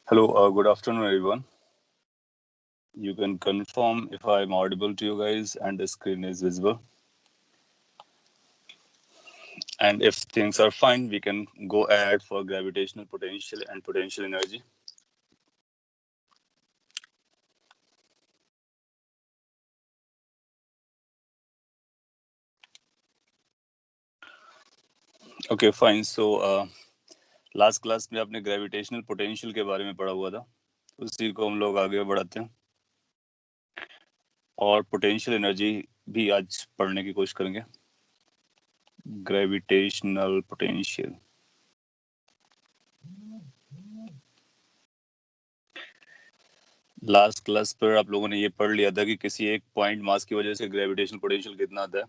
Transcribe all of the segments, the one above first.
Hello, good afternoon, everyone. You can confirm if I'm audible to you guys and the screen is visible. And if things are fine, we can go ahead for gravitational potential and potential energy. Okay, fine. So, last class में आपने gravitational potential के बारे में पढ़ा हुआ था, उसी को हम लोग आगे बढ़ाते हैं और पोटेंशियल एनर्जी भी आज पढ़ने की कोशिश करेंगे. Gravitational potential. लास्ट क्लास पर आप लोगों ने ये पढ़ लिया था कि किसी एक पॉइंट मास की वजह से ग्रेविटेशनल पोटेंशियल कितना आता है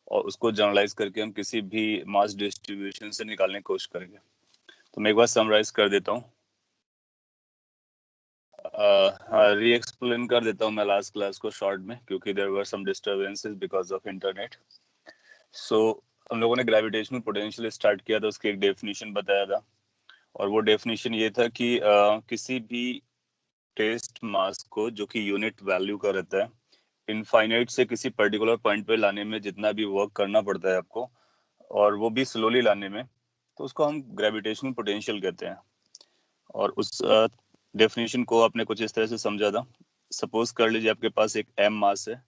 और उसको जनरलाइज करके हम किसी भी मास डिस्ट्रीब्यूशन से निकालने की कोशिश करेंगे. तो मैं एक बार समराइज कर देता हूँ, री एक्सप्लेन कर देता हूँ मैं लास्ट क्लास को शॉर्ट में, क्योंकि there were some disturbances because of internet. So हम लोगों ने ग्रेविटेशनल पोटेंशियल स्टार्ट किया था, उसकी एक डेफिनेशन बताया था और वो डेफिनेशन ये था कि किसी भी टेस्ट मास को जो कि यूनिट वैल्यू का रहता है, इनफाइनाइट से किसी पर्टिकुलर पॉइंट पे लाने में जितना भी वर्क करना पड़ता है आपको, और वो भी स्लोली लाने में, तो उसको हम ग्रेविटेशनल पोटेंशियल कहते हैं. और उस डेफिनेशन को आपने कुछ इस तरह से समझा था. सपोज कर लीजिए आपके पास एक एम मास है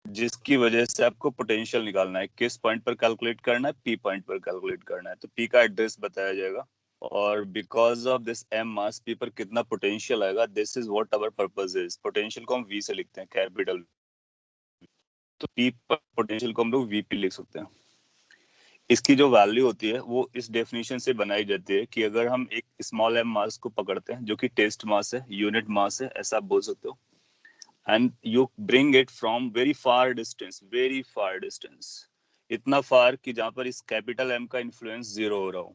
जिसकी वजह से आपको पोटेंशियल निकालना है. किस पॉइंट पर कैलकुलेट करना है? पी पॉइंट पर कैलकुलेट करना है. तो पी का एड्रेस बताया जाएगा और because of this M mass P पर कितना पोटेंशियल आएगा, this is what our purpose is. Potential को हम वी से लिखते हैं, कैपिटल. तो पी पर पोटेंशियल को हम लोग वीपी लिख सकते हैं. इसकी जो वैल्यू होती है वो इस डेफिनेशन से बनाई जाती है कि अगर हम एक स्मॉल एम मास को पकड़ते हैं जो कि टेस्ट मास है, यूनिट मास है, ऐसा आप बोल सकते हो, and you bring it from very far distance, इतना फार कि जहां पर इस कैपिटल एम का इन्फ्लुएंस जीरो हो रहा हो.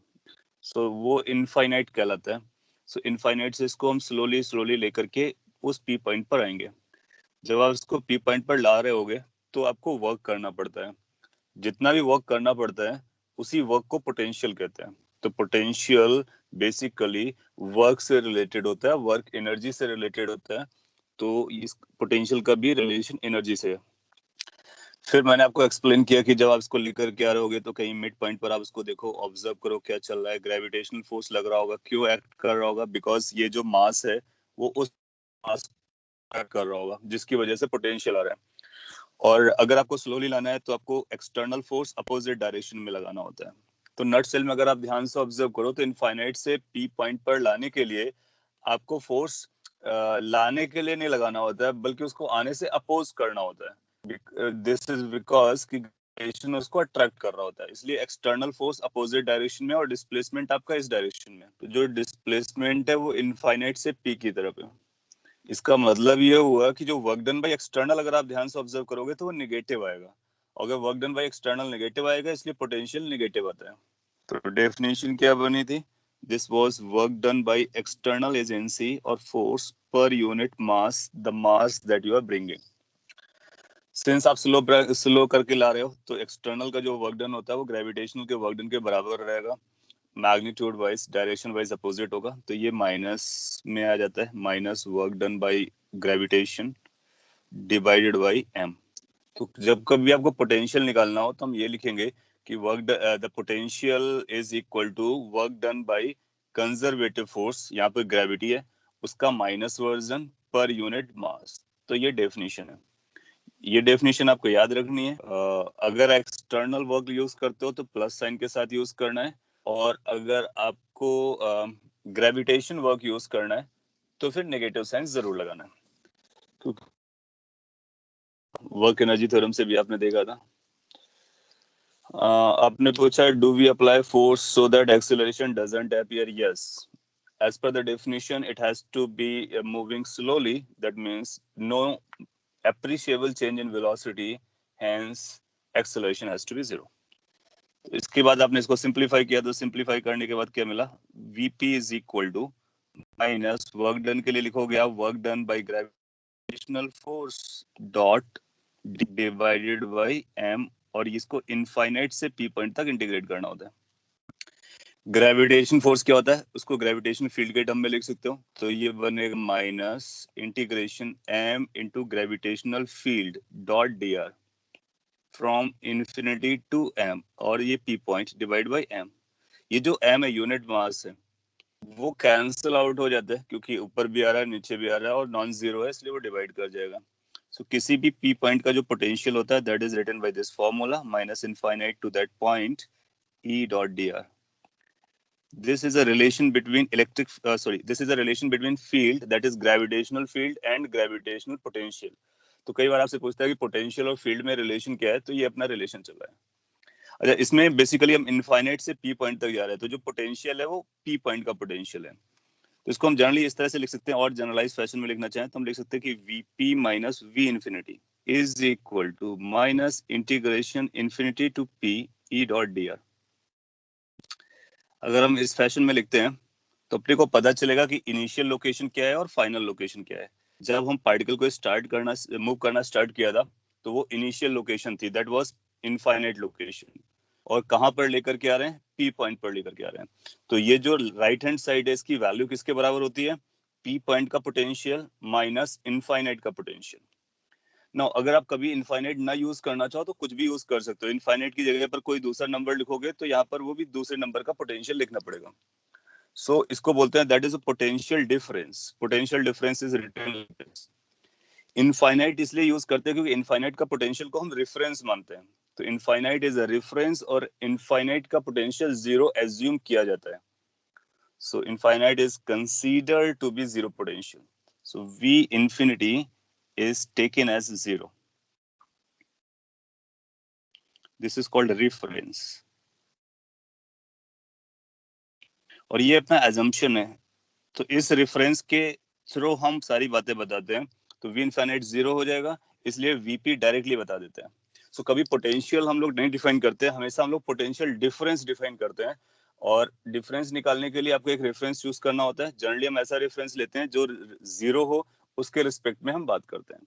सो वो इनफाइनाइट कहलाता है. सो इनफाइनाइट से इसको हम स्लोली स्लोली लेकर के उस पी पॉइंट पर आएंगे. जब आप इसको पी पॉइंट पर ला रहे होगे तो आपको वर्क करना पड़ता है. जितना भी वर्क करना पड़ता है उसी वर्क को पोटेंशियल कहते हैं. तो पोटेंशियल बेसिकली वर्क से रिलेटेड होता है, वर्क एनर्जी से रिलेटेड होता है. तो इस पोटेंशियल का भी रिलेशन एनर्जी से है. फिर मैंने आपको एक्सप्लेन किया कि जब आप इसको लेकर के आ रहे होगे तो कहीं मिड पॉइंट पर आप इसको देखो, ऑब्जर्व करो क्या चल रहा है. ग्रेविटेशनल फोर्स लग रहा होगा. क्यों एक्ट कर रहा होगा? बिकॉज ये जो मास है वो उस मास एक्ट कर रहा होगा जिसकी वजह से पोटेंशियल आ रहा है. और अगर आपको स्लोली लाना है तो आपको एक्सटर्नल फोर्स अपोजिट डायरेक्शन में लगाना होता है. तो नट सेल में अगर आप ध्यान से ऑब्जर्व करो तो इनफाइनाइट से पी पॉइंट पर लाने के लिए आपको फोर्स लाने के लिए नहीं लगाना होता है, बल्कि उसको आने से अपोज करना होता है. दिस इज बिकॉज कि ग्रेविटेशन उसको अट्रैक्ट कर रहा होता है. इसलिए एक्सटर्नल फोर्स अपोजिट डायरेक्शन में और डिस्प्लेसमेंट आपका इस डायरेक्शन में. तो जो डिस्प्लेसमेंट है वो इनफाइनाइट से पी की तरफ है. इसका मतलब ये हुआ कि जो वर्क डन बाय एक्सटर्नल अगर आप ध्यान से ऑब्जर्व करोगे तो वो निगेटिव आएगा. अगर work done by external negative आएगा, इसलिए पोटेंशियल निगेटिव आता है. तो डेफिनेशन क्या बनी थी? This was work done by external agency और फोर्स पर unit mass, the mass that you are bringing. Since आप स्लो करके ला रहे हो तो एक्सटर्नल का जो वर्क डन होता है वो ग्रेविटेशनल के वर्क डन के बराबर रहेगा. Magnitude wise, direction wise opposite होगा. तो ये माइनस में आ जाता है, minus work done by gravitation divided by M. तो जब कभी आपको पोटेंशियल निकालना हो तो हम ये लिखेंगे कि work the potential is equal to work done by conservative force, यहाँ पर ग्रेविटी है, उसका minus version per unit mass. तो ये डेफिनेशन है. ये डेफिनेशन आपको याद रखनी है. अगर एक्सटर्नल वर्क यूज करते हो तो प्लस साइन के साथ यूज करना है, और अगर आपको ग्रेविटेशन वर्क यूज करना है तो फिर नेगेटिव साइन जरूर लगाना है. वर्क एनर्जी थ्योरम से भी आपने देखा था. आपने पूछा do we apply force so that acceleration doesn't appear? Yes. As per the definition, it has to be moving slowly. That means no appreciable change in velocity. Hence, acceleration has to be zero. इसके बाद आपने इसको simplify किया तो simplify करने के बाद क्या मिला? Vp is equal to minus work done के लिए लिखोगे आप work done by gravitational force dot divided by m, और इसको इनफाइनाइट से p पॉइंट तक इंटीग्रेट करना होता है. ग्रेविटेशन फोर्स क्या होता है, उसको ग्रेविटेशन फील्ड के टर्म में लिख सकते हो, तो ये बनेगा minus integration m into gravitational field dot D R from infinity to m, और ये p point divide by m। ये जो m है यूनिट मास है, वो कैंसिल आउट हो जाता है क्योंकि ऊपर भी आ रहा है नीचे भी आ रहा है और नॉन जीरो है, इसलिए वो डिवाइड कर जाएगा। सो किसी भी p पॉइंट का जो पोटेंशियल होता है that is written by this formula minus infinite to that point e dot D R. This is a relation between this is a relation between field, that is gravitational field, and gravitational potential. तो कई बार आपसे पूछता है कि potential और field में relation क्या है, तो ये अपना रिलेशन चल रहा है। अच्छा, इसमें बेसिकली हम इनफाइनाइट से पी पॉइंट तक जा रहे हैं, तो जो पोटेंशियल है वो पी पॉइंट का पोटेंशियल है। तो इसको हम जनरली इस तरह से लिख सकते हैं, और जनरलाइज फैशन में लिखना चाहें तो हम लिख सकते हैं कि V P minus V infinity is equal to minus integration infinity to P E dot D R. अगर हम इस फैशन में लिखते हैं तो अपने को पता चलेगा कि इनिशियल लोकेशन क्या है और फाइनल लोकेशन क्या है। जब हम पार्टिकल को मूव करना स्टार्ट किया था, तो वो इनिशियल लोकेशन थी, दैट वाज इनफाइनाइट लोकेशन, और कहां पर लेकर के आ रहे हैं, पी पॉइंट पर लेकर के आ रहे हैं। तो ये जो राइट हैंड साइड है इसकी वैल्यू किसके बराबर होती है, पी पॉइंट का पोटेंशियल माइनस इनफाइनाइट का पोटेंशियल। नाउ अगर आप कभी इनफाइनाइट ना यूज करना चाहो तो कुछ भी यूज कर सकते हो, इनफाइनाइट की जगह पर कोई दूसरा नंबर लिखोगे तो यहाँ पर वो भी दूसरे नंबर का पोटेंशियल लिखना पड़ेगा। सो इसको बोलते हैं that is a potential difference. Potential difference is written infinite इसलिए यूज करते हैं क्योंकि इनफाइनाइट का पोटेंशियल को हम रेफरेंस मानते हैं। तो इनफाइनाइट इज अ रेफरेंस और इनफाइनाइट का पोटेंशियल जीरो एज्यूम किया जाता है। So infinite is considered to be zero potential. So v infinity is taken as zero. This is called reference. और ये अपना एजम्पशन है, तो इस रेफरेंस के थ्रू हम सारी बातें बताते हैं। तो वी इनफाइनाइट जीरो हो जाएगा, इसलिए वीपी डायरेक्टली बता देते हैं। सो कभी पोटेंशियल हम लोग नहीं डिफाइन करते, हमेशा हम लोग पोटेंशियल डिफरेंस डिफाइन करते हैं। और डिफरेंस निकालने के लिए आपको एक रेफरेंस चूज करना होता है। जनरली हम ऐसा रेफरेंस लेते हैं जो जीरो हो, उसके रिस्पेक्ट में हम बात करते हैं।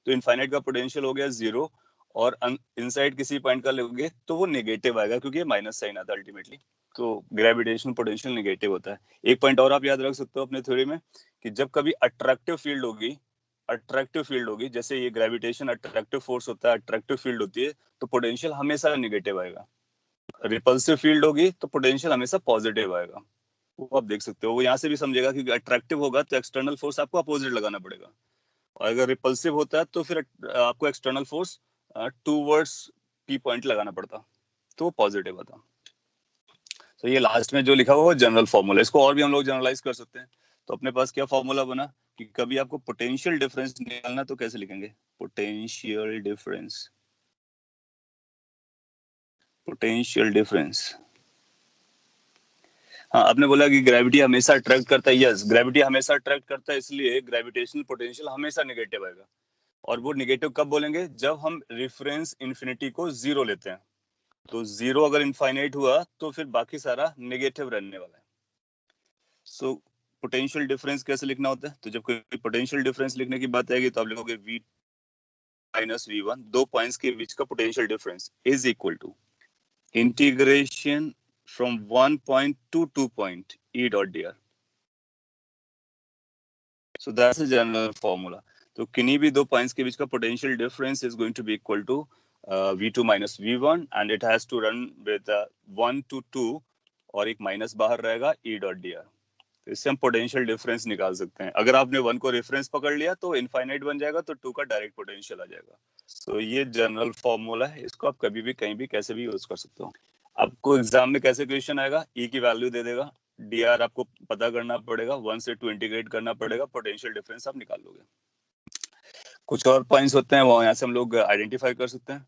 तो इनफाइनाइट का पोटेंशियल हो गया जीरो, और इनसाइड किसी पॉइंट का लोगे तो वो नेगेटिव आएगा क्योंकि माइनस साइन आता है अल्टीमेटली। तो ग्रेविटेशनल पोटेंशियल नेगेटिव होता है। एक पॉइंट और आप याद रख सकते हो अपने थ्योरी में कि जब कभी अट्रैक्टिव फील्ड होगी, जैसे ये ग्रेविटेशन अट्रैक्टिव फोर्स होता है, अट्रैक्टिव फील्ड होती है, तो पोटेंशियल हमेशा नेगेटिव आएगा। रिपल्सिव फील्ड होगी तो पोटेंशियल हमेशा पॉजिटिव आएगा। वो आप देख सकते हो, वो यहाँ से भी समझेगा कि अट्रैक्टिव होगा तो एक्सटर्नल फोर्स आपको अपोजिट लगाना पड़ेगा, और अगर रिपल्सिव होता है तो फिर आपको external force towards P point लगाना पड़ता, तो पॉजिटिव आता। तो ये लास्ट में जो लिखा हुआ है जनरल फॉर्मूला, इसको और भी हम लोग जनरलाइज कर सकते हैं। तो अपने पास क्या फॉर्मूला बना कि कभी आपको पोटेंशियल डिफरेंस निकालना तो कैसे लिखेंगे, पोटेंशियल डिफरेंस, पोटेंशियल डिफरेंस। हाँ, आपने बोला कि ग्रेविटी हमेशा अट्रैक्ट करता है। यस, ग्रेविटी हमेशा अट्रैक्ट करता है, इसलिए ग्रेविटेशनल पोटेंशियल हमेशा नेगेटिव आएगा। और वो नेगेटिव कब बोलेंगे, जब हम रेफरेंस इन्फिनिटी को जीरो लेते हैं। तो जीरो अगर इनफाइनाइट हुआ तो फिर बाकी सारा नेगेटिव रहने वाला है। सो पोटेंशियल डिफरेंस कैसे लिखना होता है, तो जब कोई पोटेंशियल डिफरेंस लिखने की बात आएगी तो आप लिखोगे v माइनस v1, दो पॉइंट्स के बीच का potential difference is equal to integration from one point to two point e dot dr. So that's a general formula. तो किन्हीं भी दो पॉइंट्स के बीच का potential difference is going to be equal to v2 minus v1 and it has to run with 1 to 2, और एक minus बाहर रहेगा e डॉट dr। तो इससे हम पोटेंशियल डिफरेंस निकाल सकते हैं। अगर आपने वन को रेफरेंस पकड़ लिया तो इनफाइनाइट बन जाएगा, तो टू का डायरेक्ट पोटेंशियल आ जाएगा। तो ये जनरल फॉर्मूला है, इसको आप कभी भी कहीं भी कैसे भी यूज कर सकते हो। आपको एग्जाम में कैसे क्वेश्चन आएगा, ई की वैल्यू दे देगा, डी आर आपको पता करना पड़ेगा, 1 से 2 इंटीग्रेट करना पड़ेगा, पोटेंशियल डिफरेंस आप निकाल लोगे। कुछ और पॉइंट्स होते हैं वो यहाँ से हम लोग आइडेंटिफाई कर सकते हैं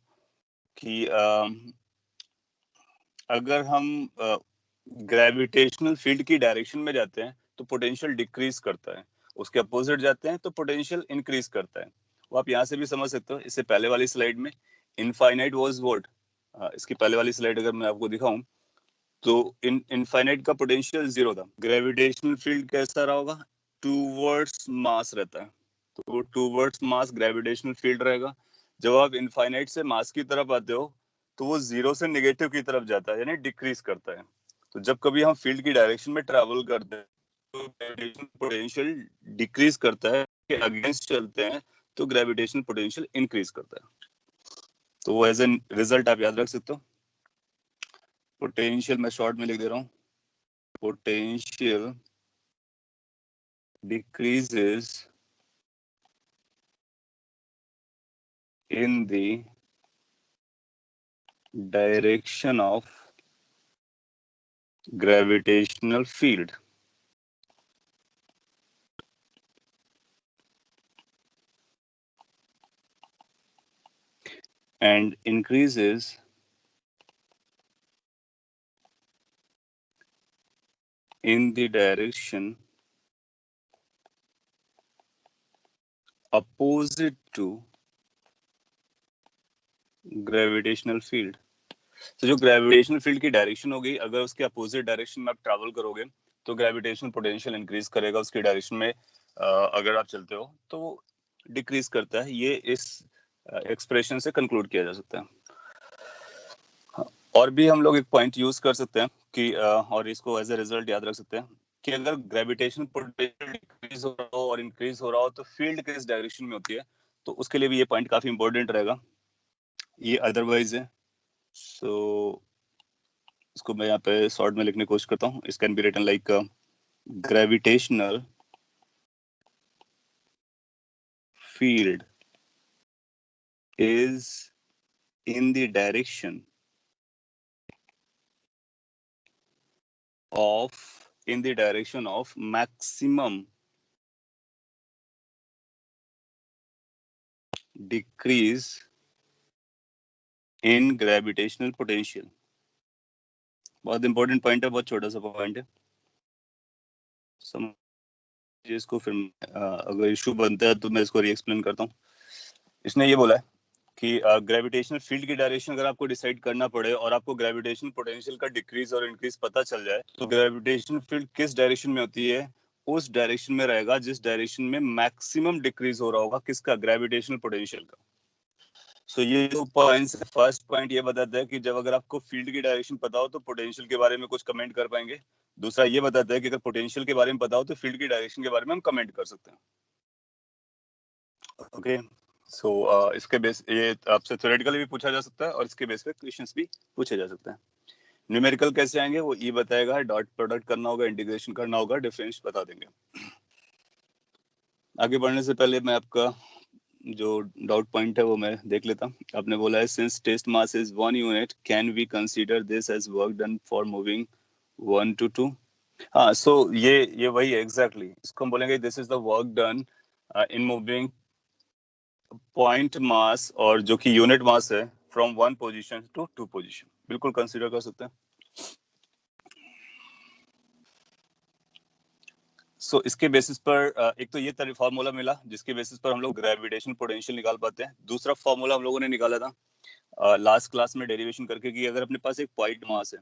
कि अगर हम ग्रेविटेशनल फील्ड की डायरेक्शन में जाते हैं तो पोटेंशियल डिक्रीज करता है, उसके अपोजिट जाते हैं तो पोटेंशियल इंक्रीज करता है। वो आप यहाँ से भी समझ सकते हो। इससे पहले वाली स्लाइड में इनफाइनाइट वाज व्हाट, इसकी पहले वाली स्लाइड अगर मैं आपको दिखाऊं तो इनफाइनाइट का पोटेंशियल जीरो था। ग्रेविटेशनल फील्ड कैसा रहा होगा, टूवर्ड्स मास रहता है, तो टूवर्ड्स मास ग्रेविटेशनल फील्ड रहेगा। जब आप इनफाइनाइट से मास की तरफ आते हो तो वो जीरो से नेगेटिव की तरफ जाता है, यानी डिक्रीज करता है। तो जब कभी हम फील्ड की डायरेक्शन में ट्रैवल करते हैं तो ग्रेविटेशनल पोटेंशियल डिक्रीज करता है, के अगेंस्ट चलते हैं तो ग्रेविटेशनल पोटेंशियल इंक्रीज करता है। तो वो एज एन रिजल्ट आप याद रख सकते हो। पोटेंशियल मैं शॉर्ट में लिख दे रहा हूँ, potential decreases in the direction of gravitational field and increases in the direction opposite to gravitational field। तो जो ग्रेविटेशनल फील्ड की डायरेक्शन होगी, अगर उसके अपोजिट डायरेक्शन में आप ट्रैवल करोगे तो ग्रेविटेशनल पोटेंशियल इंक्रीज करेगा उसकी डायरेक्शन में। अगर आप चलते हो तो वो डिक्रीज करता है। ये इस एक्सप्रेशन से कंक्लूड किया जा सकता है। और भी हम लोग एक पॉइंट यूज कर सकते हैं कि और इसको एज ए रिजल्ट याद रख सकते हैं कि अगर ग्रेविटेशनल पोटेंशियल डिक्रीज हो रहा हो और इंक्रीज हो रहा हो तो फील्ड किस डायरेक्शन में होती है, तो उसके लिए भी ये पॉइंट काफी इंपॉर्टेंट रहेगा। ये अदरवाइज है। सो इसको मैं यहाँ पे शॉर्ट में लिखने की कोशिश करता हूँ। It can be written like gravitational field is in the direction of maximum decrease in gravitational potential। बहुत इंपॉर्टेंट पॉइंट है, बहुत छोटा सा पॉइंट है, समझिए इसको। फिर अगर इशू बनता है तो मैं इसको री एक्सप्लेन करता हूँ। इसने ये बोला है कि ग्रेविटेशनल फील्ड की डायरेक्शन अगर आपको डिसाइड करना पड़े और आपको ग्रेविटेशनल पोटेंशियल का डिक्रीज और इंक्रीज पता चल जाए तो ग्रेविटेशनल फील्ड किस डायरेक्शन में होती है, उस डायरेक्शन में रहेगा जिस डायरेक्शन में मैक्सिमम डिक्रीज हो रहा होगा किसका, ग्रेविटेशनल पोटेंशियल का। सो ये जो पॉइंट है, फर्स्ट पॉइंट ये बताता है कि जब अगर आपको फील्ड की डायरेक्शन पता हो तो पोटेंशियल के बारे में कुछ कमेंट कर पाएंगे। दूसरा ये बताता है कि अगर पोटेंशियल के बारे में पता हो तो फील्ड की डायरेक्शन के बारे में हम कमेंट कर सकते हैं। ओके सो इसके बेस ये आपसे थ्योरेटिकली भी पूछा जा सकता है और इसके बेस पे क्वेश्चंस भी पूछे जा सकते हैं। न्यूमेरिकल कैसे आएंगे वो ई बताएगा, डॉट प्रोडक्ट करना होगा, इंटीग्रेशन करना होगा, डिफरेंस बता देंगे। आगे बढ़ने से पहले मैं आपका जो डाउट पॉइंट है वो मैं देख लेता हूँ। आपने बोला है since test mass is 1 unit can we consider this as work done for moving 1 to 2। हाँ सो ये वही है एग्जैक्टली। इसको हम बोलेंगे this is the work done in moving point mass और जो कि यूनिट मास है फ्रॉम 1 पोजीशन टू 2 पोजीशन, बिल्कुल कंसीडर कर सकते हैं। सो इसके बेसिस पर एक तो ये फॉर्मूला मिला जिसके बेसिस पर हम लोग ग्रेविटेशनल पोटेंशियल निकाल पाते हैं। दूसरा फॉर्मूला हम लोगों ने निकाला था लास्ट क्लास में डेरिवेशन करके कि अगर अपने पास एक पॉइंट मास है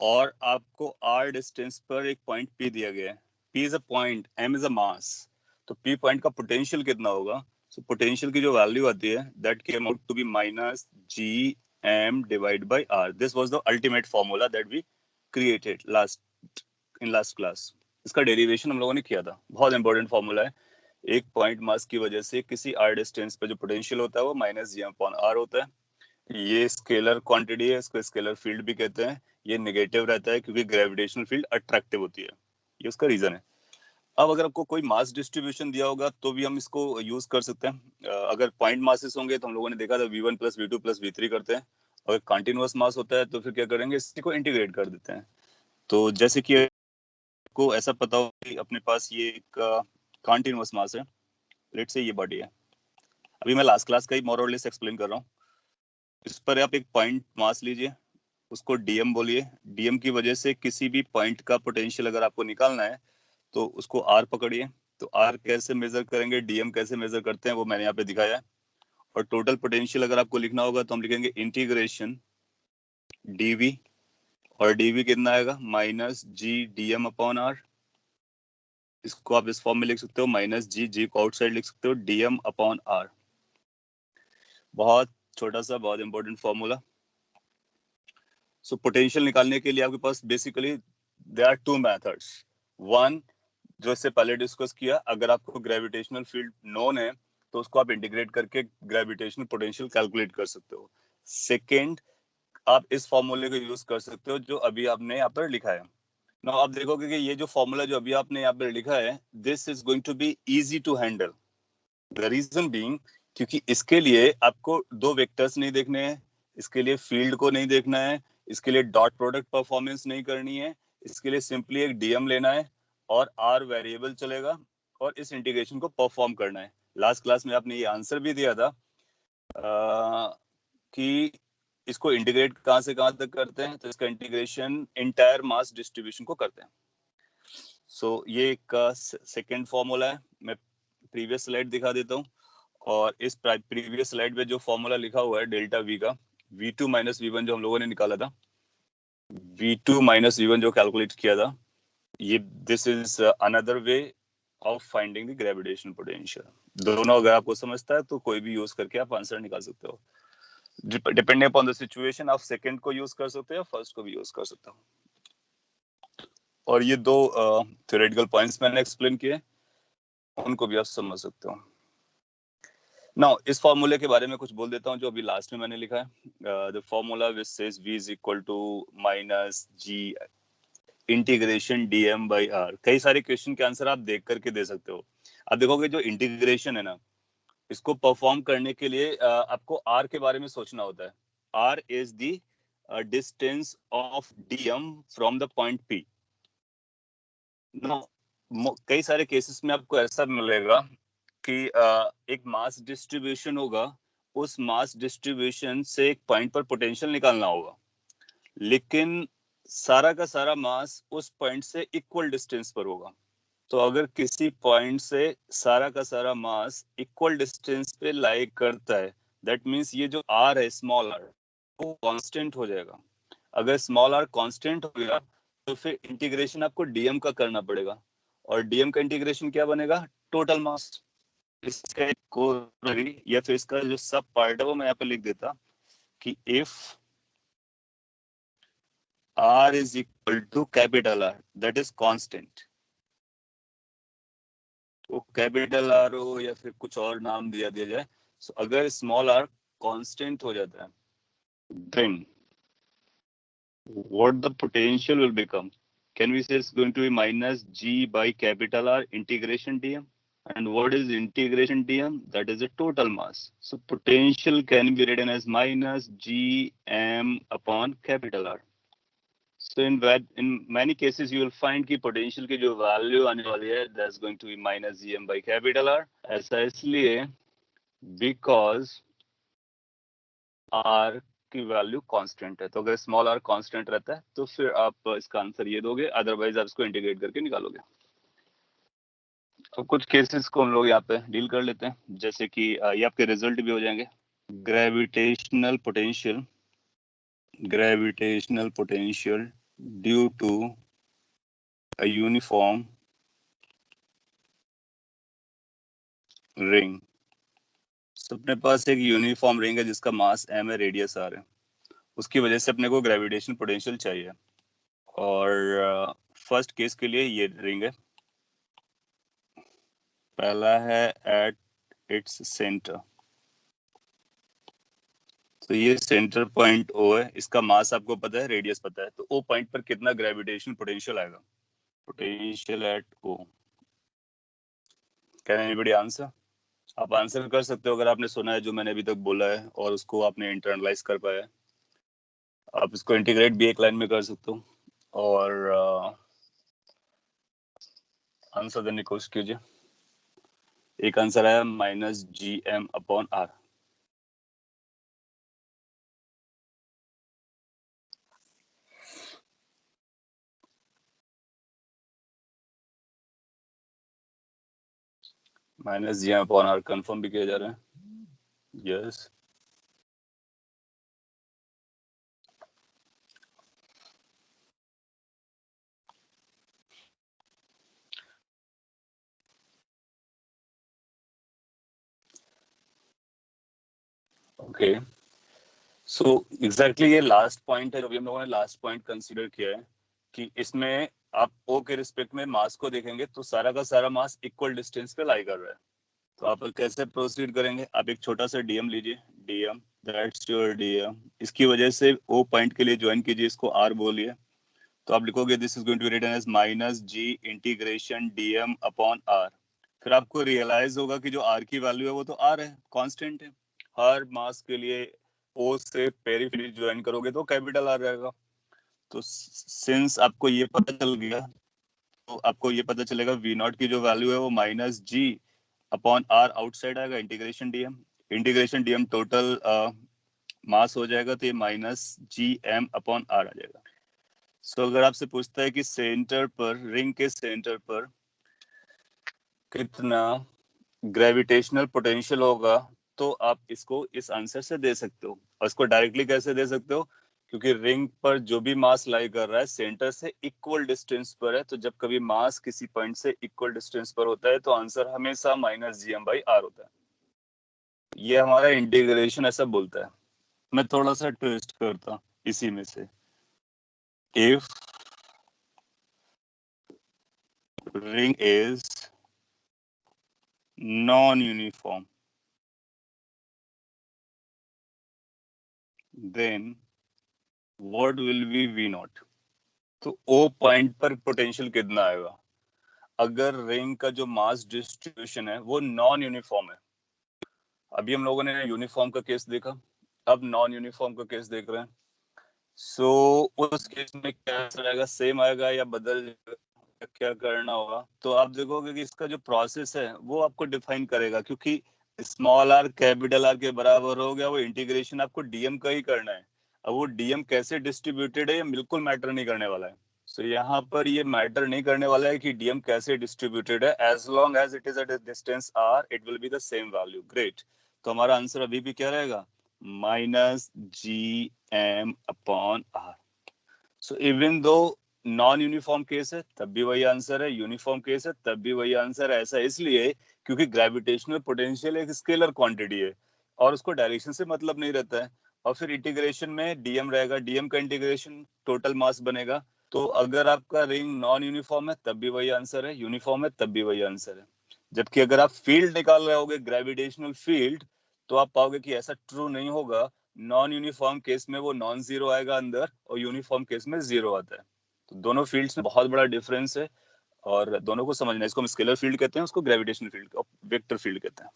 और आपको r डिस्टेंस पर एक पॉइंट p दिया गया है, p is a point, m is a mass, तो p पॉइंट का पोटेंशियल कितना होगा। सो पोटेंशियल की जो वैल्यू आती है that came out to be minus G M divide by r। This was the ultimate formula that we created last class. इसका derivation हम लोगों ने किया था, बहुत इंपॉर्टेंट फॉर्मूला है। एक पॉइंट मास की वजह से किसी r डिस्टेंस पे जो पोटेंशियल होता है वो minus G M upon r होता है। ये स्केलर क्वांटिटी है, इसको स्केलर फील्ड भी कहते हैं। ये नेगेटिव रहता है क्योंकि ग्रेविटेशनल फील्ड अट्रैक्टिव होती है, ये उसका रीजन है। अब अगर आपको कोई मास डिस्ट्रीब्यूशन दिया होगा तो भी हम इसको यूज कर सकते हैं। अगर पॉइंट मासेस होंगे तो हम लोगों ने देखा था v1 plus v2 plus v3 करते हैं। अगर कंटिन्यूअस मास होता है तो फिर क्या करेंगे, इसी को इंटीग्रेट कर देते हैं। तो जैसे कि आपको ऐसा पता हो कि अपने पास ये एक कंटिन्यूअस मास है, लेट्स से ये बॉडी है। अभी मैं लास्ट क्लास का ही मोर और लेस एक्सप्लेन कर रहा हूँ। इस पर आप एक पॉइंट मास लीजिए, उसको डीएम बोलिए। डीएम की वजह से किसी भी पॉइंट का पोटेंशियल अगर आपको निकालना है तो उसको आर पकड़िए। तो आर कैसे मेजर करेंगे, डीएम कैसे मेजर करते हैं वो मैंने यहाँ पे दिखाया है। और टोटल पोटेंशियल अगर आपको लिखना होगा तो हम लिखेंगे इंटीग्रेशन डीवी, और डीवी कितना आएगा minus G D M upon R. इसको आप इस फॉर्म में लिख सकते हो, माइनस जी, जी को आउटसाइड लिख सकते हो, डीएम अपॉन आर। बहुत छोटा सा बहुत इंपॉर्टेंट फॉर्मूला। सो पोटेंशियल निकालने के लिए आपके पास basically there are two methods. One, जो इससे पहले डिस्कस किया, अगर आपको ग्रेविटेशनल फील्ड नोन है तो उसको आप इंटीग्रेट करके ग्रेविटेशनल पोटेंशियल कैलकुलेट कर सकते हो. सेकेंड, आप इस फॉर्मूले को यूज कर सकते हो जो अभी आपने यहाँ पर लिखा है. नाउ आप देखोगे कि ये जो फॉर्मूला जो अभी आपने यहाँ पर लिखा है, this is going to be easy to handle. The reason being, क्योंकि इसके लिए आपको दो वेक्टर्स नहीं देखने हैं, इसके लिए फील्ड को नहीं देखना है, इसके लिए डॉट प्रोडक्ट परफॉर्मेंस नहीं करनी है, इसके लिए सिंपली एक डीएम लेना है और आर वेरिएबल चलेगा और इस इंटीग्रेशन को परफॉर्म करना है. लास्ट क्लास में आपने ये आंसर भी दिया था कि इसको इंटीग्रेट कहां से कहां तक करते हैं, तो इसका इंटीग्रेशन इंटायर मास डिस्ट्रीब्यूशन को करते हैं. सो ये एक सेकेंड फॉर्मूला है. मैं प्रीवियस स्लाइड दिखा देता हूँ, और इस प्रीवियस स्लाइड पे जो फॉर्मूला लिखा हुआ है डेल्टा वी का, V2 माइनस V1 जो हम लोगों ने निकाला था, V2 माइनस V1 जो कैलकुलेट किया था, ये this is another way of finding the gravitational potential. दोनों अगर आपको समझता है तो कोई भी यूज करके आप आंसर निकाल सकते हो. डिपेंडिंग अपॉन द सिचुएशन आप सेकंड को यूज कर सकते हो या फर्स्ट को भी यूज कर सकते हो. और ये दो थ्योरेटिकल पॉइंट्स मैंने एक्सप्लेन किए, उनको भी आप समझ सकते हो. नाउ इस फॉर्मूले के बारे में कुछ बोल देता हूँ जो अभी लास्ट में मैंने लिखा है. The formula which says v is equal to minus G integration dm by r. कई सारे क्वेश्चन के आंसर आप देख करके दे सकते हो. आप देखोगे जो इंटीग्रेशन है ना, इसको परफॉर्म करने के लिए आपको r के बारे में सोचना होता है. r is the distance of dm from the point p. Now कई सारे केसेस में आपको ऐसा मिलेगा कि एक मास डिस्ट्रीब्यूशन होगा, उस मास डिस्ट्रीब्यूशन से एक पॉइंट पर पोटेंशियल निकालना होगा, लेकिन सारा का सारा मास उस पॉइंट से इक्वल डिस्टेंस पर होगा. तो अगर किसी पॉइंट से सारा का सारा मास इक्वल डिस्टेंस पे लाई करता है, दैट मींस ये जो आर है, स्मॉल आर, वो कांस्टेंट हो जाएगा. अगर स्मॉल आर कांस्टेंट हो गया तो फिर इंटीग्रेशन आपको डीएम का करना पड़ेगा, और डीएम का इंटीग्रेशन क्या बनेगा, टोटल मास. इसका एक कोरी या फिर इसका जो सब पार्ट है वो मैं यहाँ पे लिख देता कि if R is equal to capital R, that is constant. तो कैपिटल आर हो या फिर कुछ और नाम दिया जाए, so अगर स्मॉल आर कांस्टेंट हो जाता है, then what the potential will become? Can we say it's going to be minus G by capital R integration dm? And what is integration dm? That is the total mass. So potential can be written as minus Gm upon capital R. So in many cases you will find कि potential की जो value आने वाली है, that's going to be minus Gm by capital R. ऐसा इसलिए because R की value constant है. तो अगर स्मॉल r कांस्टेंट रहता है तो फिर आप इसका आंसर ये दोगे, अदरवाइज आप इसको इंटीग्रेट करके निकालोगे. तो कुछ केसेस को हम लोग यहाँ पे डील कर लेते हैं, जैसे कि ये आपके रिजल्ट भी हो जाएंगे. Gravitational potential due to a uniform ring. अपने पास एक यूनिफॉर्म रिंग है जिसका मास m है, रेडियस r है. उसकी वजह से अपने को ग्रेविटेशनल पोटेंशियल चाहिए. और फर्स्ट केस के लिए ये रिंग है. पहला है एट इट्स सेंटर. तो ये सेंटर पॉइंट O है, इसका मास आपको पता है, रेडियस पता है, तो O पॉइंट पर कितना ग्रेविटेशनल पोटेंशियल आएगा, potential at O. Can anybody answer? आप आंसर कर सकते हो अगर आपने सुना है जो मैंने अभी तक बोला है और उसको आपने इंटरनलाइज कर पाया है. आप इसको इंटीग्रेट भी एक लाइन में कर सकते हो और आंसर देने की कोशिश कीजिए. एक आंसर आया minus Gm upon R. Minus Gm upon R confirm भी किया जा रहा है. यस. ओके. सो एग्जैक्टली ये लास्ट पॉइंट है जो भी हम लोगों ने लास्ट पॉइंट कंसीडर किया है कि इसमें आप ओ के रिस्पेक्ट में मास को देखेंगे तो सारा का सारा मास इक्वल डिस्टेंस पे लाई कर रहा है। तो आप कैसे प्रोसीड करेंगे, आप एक छोटा सा डीएम लीजिए, डीएम दैट्स योर डीएम, इसकी वजह से ओ पॉइंट के लिए ज्वाइन कीजिए, इसको आर बोलिए। तो आप लिखोगे this is going to be written as minus G integration D M upon R. फिर आपको रियलाइज होगा कि जो आर की वैल्यू है वो तो आर है, कांस्टेंट है। हर मास के लिए ओ से पेरिफेरी ज्वाइन करोगे तो कैपिटल आर रहेगा। तो सिंस आपको ये पता चल गया तो आपको ये पता चलेगा वी नॉट की जो वैल्यू है वो minus G upon R outside आएगा, इंटीग्रेशन डीएम टोटल मास हो जाएगा, तो ये minus G M upon R आ जाएगा। सो अगर आपसे पूछता है कि सेंटर पर, रिंग के सेंटर पर कितना ग्रेविटेशनल पोटेंशियल होगा, तो आप इसको इस आंसर से दे सकते हो। और इसको डायरेक्टली कैसे दे सकते हो, क्योंकि रिंग पर जो भी मास लाई कर रहा है सेंटर से इक्वल डिस्टेंस पर है, तो जब कभी मास किसी पॉइंट से इक्वल डिस्टेंस पर होता है तो आंसर हमेशा minus G M by R होता है। ये हमारा इंटीग्रेशन ऐसा बोलता है। मैं थोड़ा सा ट्विस्ट करता इसी में से, if ring is non-uniform, then what will be V naught? तो O पॉइंट पर पोटेंशियल कितना आएगा अगर रिंग का जो मास डिस्ट्रीब्यूशन है वो नॉन यूनिफॉर्म है। अभी हम लोगों ने यूनिफॉर्म का केस देखा, अब नॉन यूनिफॉर्म का केस देख रहे हैं। सो उस केस में क्या आएगा, सेम आएगा या बदल जाएगा, क्या करना होगा? तो आप देखोगे कि इसका जो प्रोसेस है वो आपको डिफाइन करेगा, क्योंकि स्मॉल आर कैपिटल आर के बराबर हो गया, वो इंटीग्रेशन आपको डीएम का ही करना है। अब वो डीएम कैसे डिस्ट्रीब्यूटेड है ये बिल्कुल मैटर नहीं करने वाला है। सो यहाँ पर ये मैटर नहीं करने वाला है कि डीएम कैसे डिस्ट्रीब्यूटेड है, as long as it is at distance R it will be the same value. Great. तो हमारा आंसर अभी भी क्या रहेगा, minus G M upon R. So even though non uniform case है तब भी वही आंसर है, यूनिफॉर्म केस है तब भी वही आंसर है। ऐसा इसलिए क्योंकि ग्रेविटेशनल पोटेंशियल एक स्केलर क्वांटिटी है और उसको डायरेक्शन से मतलब नहीं रहता है। और फिर इंटीग्रेशन में डीएम रहेगा, डीएम का इंटीग्रेशन टोटल मास बनेगा। तो अगर आपका रिंग नॉन यूनिफॉर्म है तब भी वही आंसर है, यूनिफॉर्म है तब भी वही आंसर है। जबकि अगर आप फील्ड निकाल रहे होगे, ग्रेविटेशनल फील्ड, तो आप पाओगे कि ऐसा ट्रू नहीं होगा। नॉन यूनिफॉर्म केस में वो नॉन जीरो आएगा अंदर और यूनिफॉर्म केस में जीरो आता है। तो दोनों फील्ड्स में बहुत बड़ा डिफरेंस है और दोनों को समझना है। इसको हम स्केलर फील्ड कहते हैं, उसको ग्रेविटेशनल फील्ड और वेक्टर फील्ड कहते हैं।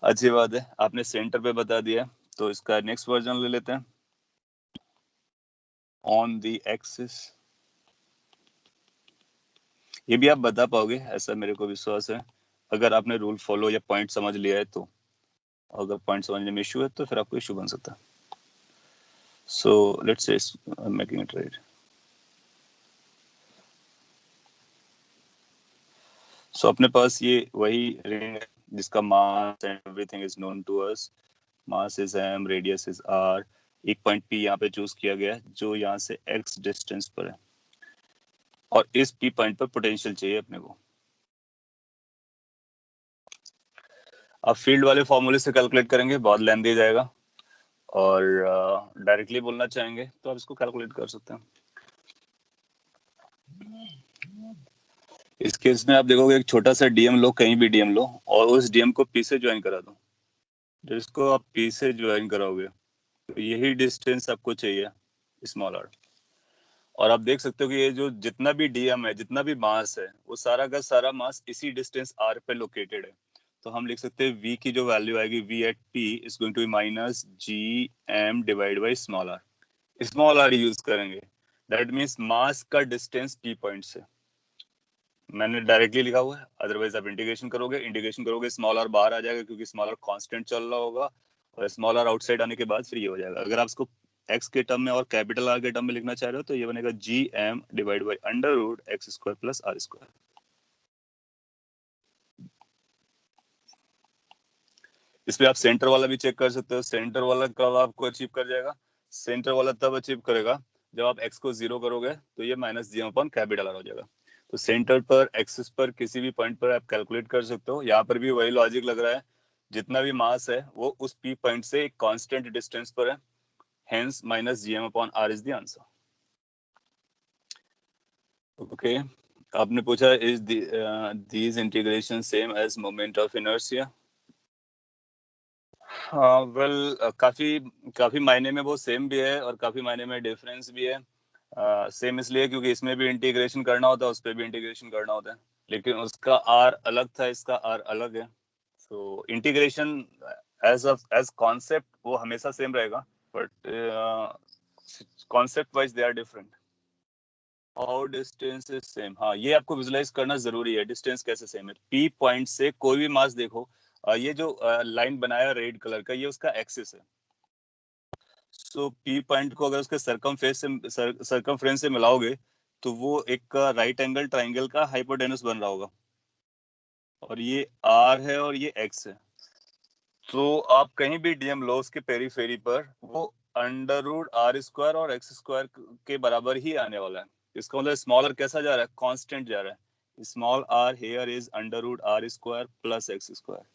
अच्छी बात है, आपने सेंटर पे बता दिया, तो इसका नेक्स्ट वर्जन ले लेते हैं। ऑन द एक्सिस, ये भी आप बता पाओगे ऐसा मेरे को विश्वास है, अगर आपने रूल फॉलो या पॉइंट समझ लिया है तो। अगर पॉइंट समझने में इशू है तो फिर आपको इशू बन सकता है। So let's say making it right. So अपने पास ये वही रिंग है जिसका mass and everything is known to us. Mass is m, radius is r, एक पॉइंट p यहाँ पे चूज किया गया है जो यहाँ से x डिस्टेंस पर है, और इस p पॉइंट पर पोटेंशियल चाहिए अपने को। अब फील्ड वाले फॉर्मूले से कैलकुलेट करेंगे, बहुत लेंथी जाएगा, और डायरेक्टली बोलना चाहेंगे तो आप इसको कैलकुलेट कर सकते हैं। इस केस में आप देखोगे एक छोटा सा डीएम लो, कहीं भी डीएम लो, और उस डीएम को पी से ज्वाइन करा दो। जिसको आप पी से ज्वाइन कराओगे तो यही डिस्टेंस आपको चाहिए, स्मॉल आर। और आप देख सकते हो कि ये जो जितना भी डीएम है, जितना भी मास है, वो सारा का सारा मास इसी डिस्टेंस आर पे लोकेटेड है। तो हम लिख सकते हैं v की जो वैल्यू आएगी, v at p is going to be minus G M divide by small R use करेंगे। दैट मीन्स मास का डिस्टेंस p पॉइंट से। मैंने डायरेक्टली लिखा हुआ है, अदरवाइज आप इंटीग्रेशन करोगे स्मॉल आर बाहर आ जाएगा क्योंकि स्मॉल आर कांस्टेंट चल रहा होगा, और स्मॉल आर आउटसाइड आने के बाद फिर ये हो जाएगा। अगर आप इसको एक्स के टर्म में और कैपिटल आर के टर्म में लिखना चाह रहे हो तो ये बनेगा G M divide by under root X square plus R square. इसमें आप सेंटर वाला भी चेक कर सकते हो। सेंटर वाला कब आपको अचीव कर जाएगा, सेंटर वाला तब अचीव करेगा जब आप एक्स को जीरो करोगे तो ये minus G upon capital R हो जाएगा। तो सेंटर पर एक्सिस पर किसी भी पॉइंट पर आप कैलकुलेट कर सकते हो। यहाँ पर भी वही लॉजिक लग रहा है जितना भी मास है वो उस पी पॉइंट से एक कांस्टेंट डिस्टेंस पर है, hence minus G M upon R is the answer. Okay, आपने पूछा is these integration same as moment of inertia. हाँ वेल, काफी मायने में वो सेम भी है और काफी मायने में डिफरेंस भी है। सेम इसलिए क्योंकि इसमें भी इंटीग्रेशन करना होता है, उस पर भी इंटीग्रेशन करना होता है, लेकिन उसका आर अलग था, इसका आर अलग है। सो इंटीग्रेशन एज कॉन्सेप्ट वो हमेशा सेम रहेगा, but concept wise they are different. और डिस्टेंस इज सेम, हाँ ये आपको विजुलाइज करना जरूरी है, डिस्टेंस कैसे सेम है। पी पॉइंट से कोई भी मास देखो, ये जो लाइन बनाया रेड कलर का, ये उसका एक्सिस है। सो पी पॉइंट को अगर उसके सरकमफ्रेंस से मिलाओगे तो वो एक राइट एंगल ट्राइंगल का हाइपोटेनस बन रहा होगा, और ये आर है और ये एक्स है। तो आप कहीं भी डीएम लो उसके पेरीफेरी पर, वो अंडर रूट आर स्क्वायर और एक्स स्क्वायर के बराबर ही आने वाला है। इसका मतलब स्मॉल आर कैसा जा रहा है, कांस्टेंट जा रहा है। Small R here is under root R square plus X square.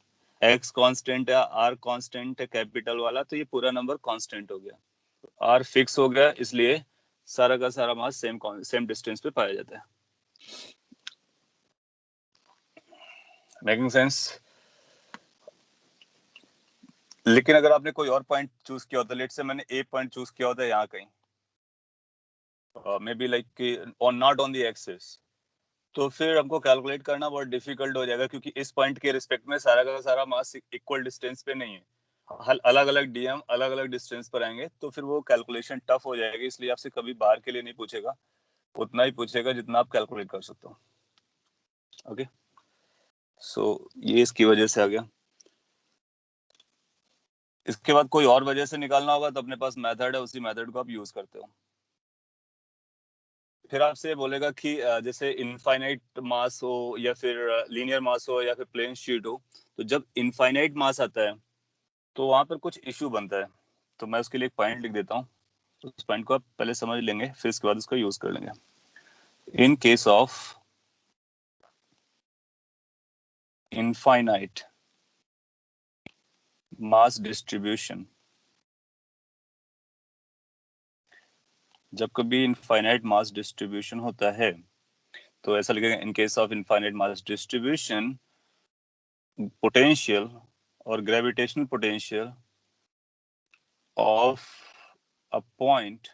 X constant है, आर कांस्टेंट है कैपिटल वाला, तो ये पूरा नंबर कांस्टेंट हो गया, आर फिक्स हो गया, इसलिए सारा का सारा मास सेम डिस्टेंस पे पाया जाता है। Making sense? लेकिन अगर आपने कोई और पॉइंट चूज किया होता, लेट से मैंने ए पॉइंट चूज किया होता यहाँ कहीं, may be like on not on the axis, तो फिर हमको कैलकुलेट करना बहुत डिफिकल्ट हो जाएगा, क्योंकि इस पॉइंट के रिस्पेक्ट में सारा का सारा मास इक्वल डिस्टेंस पे नहीं है, अलग अलग डीएम अलग अलग डिस्टेंस पर आएंगे, तो फिर वो कैलकुलेशन टफ हो जाएगी। इसलिए आपसे कभी बार के लिए नहीं पूछेगा, उतना ही पूछेगा जितना आप कैलकुलेट कर सकते हो। ओके, सो ये इसकी वजह से आ गया। इसके बाद कोई और वजह से निकालना होगा तो अपने पास मेथड है, उसी मेथड को आप यूज करते हो। फिर आपसे बोलेगा कि जैसे इनफाइनाइट मास हो या फिर लीनियर मास हो या फिर प्लेन शीट हो, तो जब इनफाइनाइट मास आता है तो वहां पर कुछ इश्यू बनता है। तो मैं उसके लिए एक पॉइंट लिख देता हूँ, उस पॉइंट को आप पहले समझ लेंगे, फिर इसके बाद उसको यूज कर लेंगे। इन case of infinite mass distribution, जब कभी इनफाइनाइट मास डिस्ट्रीब्यूशन होता है तो ऐसा लिखेगा, in case of infinite mass distribution potential और gravitational potential of a point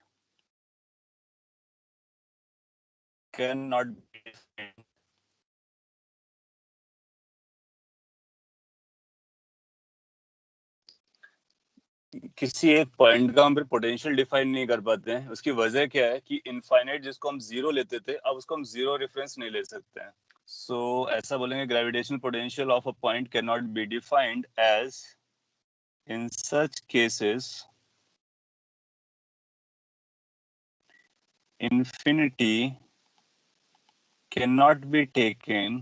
cannot be defined किसी एक पॉइंट का हम फिर पोटेंशियल डिफाइन नहीं कर पाते हैं। उसकी वजह क्या है कि इनफाइनाइट जिसको हम जीरो लेते थे, अब उसको हम जीरो रेफरेंस नहीं ले सकते हैं। सो ऐसा बोलेंगे, gravitational potential of a point can not be defined as, in such cases infinity cannot be taken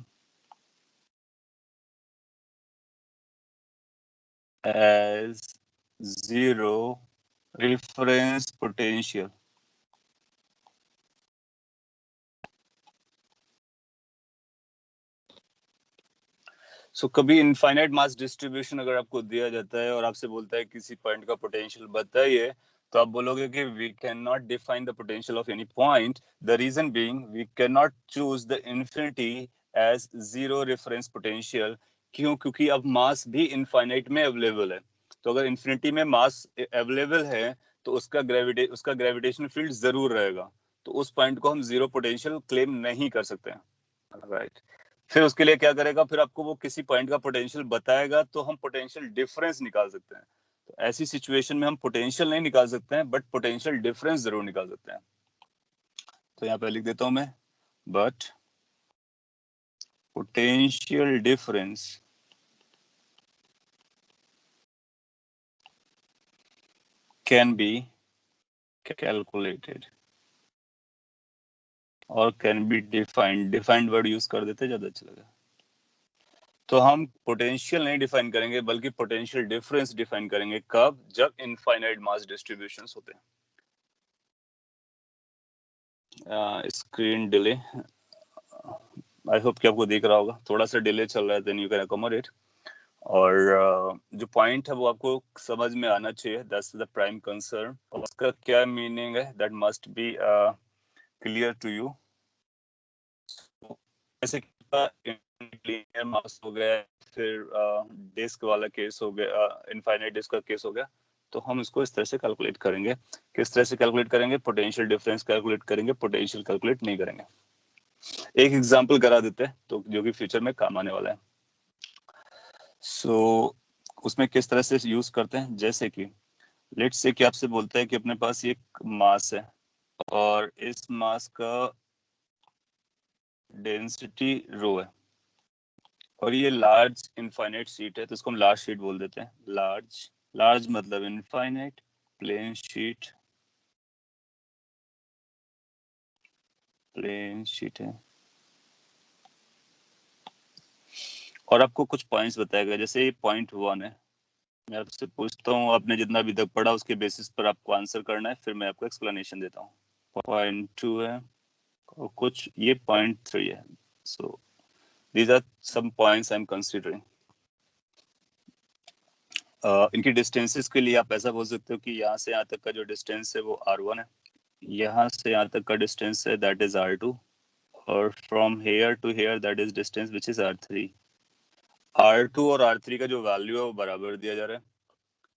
as zero reference potential। कभी इनफाइनाइट मास डिस्ट्रीब्यूशन अगर आपको दिया जाता है और आपसे बोलता है किसी पॉइंट का पोटेंशियल बताइए, तो आप बोलोगे कि we can not define the potential of any point, the reason being we can not choose the infinity as zero reference potential. क्यों? क्योंकि अब मास भी इनफाइनाइट में अवेलेबल है। तो अगर इन्फिनिटी में मास अवेलेबल है तो उसका ग्रेविटेशनल फील्ड जरूर रहेगा, तो उस पॉइंट को हम जीरो पोटेंशियल क्लेम नहीं कर सकते हैं। राइट, फिर उसके लिए क्या करेगा, फिर आपको वो किसी पॉइंट का पोटेंशियल बताएगा तो हम पोटेंशियल डिफरेंस निकाल सकते हैं। तो ऐसी सिचुएशन में हम पोटेंशियल नहीं निकाल सकते हैं, बट पोटेंशियल डिफरेंस जरूर निकाल सकते हैं। तो यहाँ पे लिख देता हूं मैं, but potential difference can be calculated और can be defined. Defined word use कर देते ज्यादा अच्छा लगेगा। तो हम पोटेंशियल नहीं डिफाइन करेंगे, बल्कि पोटेंशियल डिफरेंस डिफाइन करेंगे। कब? जब इनफाइनाइट मास डिस्ट्रीब्यूशंस होते हैं। स्क्रीन डिले, आई होप कि आपको दिख रहा होगा, थोड़ा सा डिले चल रहा है, देन यू कैन अकोमोडेट। और जो पॉइंट है वो आपको समझ में आना चाहिए, दैट्स द प्राइम कंसर्न। उसका क्या मीनिंग है that must be clear to you. जैसे लीनियर मास हो गया, फिर डिस्क वाला केस हो गया, इनफाइनाइट डिस्क का केस हो गया, तो हम इसको इस तरह से कैलकुलेट करेंगे। किस तरह से कैलकुलेट करेंगे? पोटेंशियल डिफरेंस कैलकुलेट करेंगे, पोटेंशियल कैलकुलेट नहीं करेंगे। एक एग्जांपल करा देते हैं तो जो कि फ्यूचर में काम आने वाला है। सो उसमें किस तरह से यूज करते हैं, जैसे कि लेट्स से कि आपसे बोलता है कि अपने पास एक मास है और इस मास का डेंसिटी रो है और ये लार्ज इनफाइनाइट शीट है, तो इसको हम लार्ज शीट बोल देते हैं। लार्ज, लार्ज मतलब infinite, plane sheet, plane sheet है। और आपको कुछ पॉइंट्स बताएगा, जैसे ये पॉइंट 1 है। मैं आपसे पूछता हूँ, आपने जितना अभी तक पढ़ा उसके बेसिस पर आपको आंसर करना है, फिर मैं आपको एक्सप्लेनेशन देता हूँ। पॉइंट 2 है और कुछ ये पॉइंट 3 है। So these are some points I am considering. इनकी डिस्टेंसेस के लिए आप ऐसा बोल सकते हो कि यहाँ से यहाँ तक का जो डिस्टेंस है वो r1 है, यहाँ से यहाँ तक का डिस्टेंस है दैट इज r2, और from here to here that is distance which is r3। r2 और r3 का जो वैल्यू है वो बराबर दिया जा रहा है,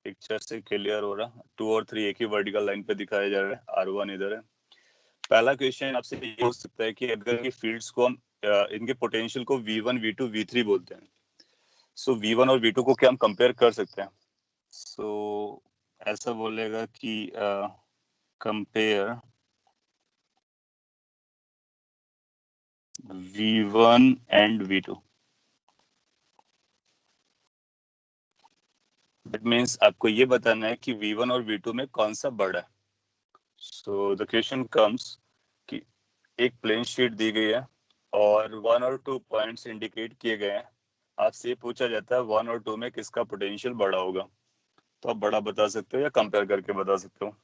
पिक्चर से क्लियर हो रहा। 2 और 3 एक ही वर्टिकल लाइन पे दिखाया जा रहा है, r1 इधर है। पहला क्वेश्चन आपसे ये हो सकता है कि अगर ये फील्ड्स को हम इनके पोटेंशियल को v1 v2 v3 बोलते हैं, सो v1 और v2 को क्या हम कंपेयर कर सकते हैं? सो ऐसा बोलेगा कि compare v1 and v2। That means आपको ये बताना है कि v1 और v2 में कौन सा बड़ा है। सो द क्वेश्चन कम्स कि एक प्लेन शीट दी गई है और 1 और 2 पॉइंट्स इंडिकेट किए गए हैं। आपसे ये पूछा जाता है 1 और 2 में किसका पोटेंशियल बड़ा होगा, तो आप बड़ा बता सकते हो या कंपेयर करके बता सकते हो।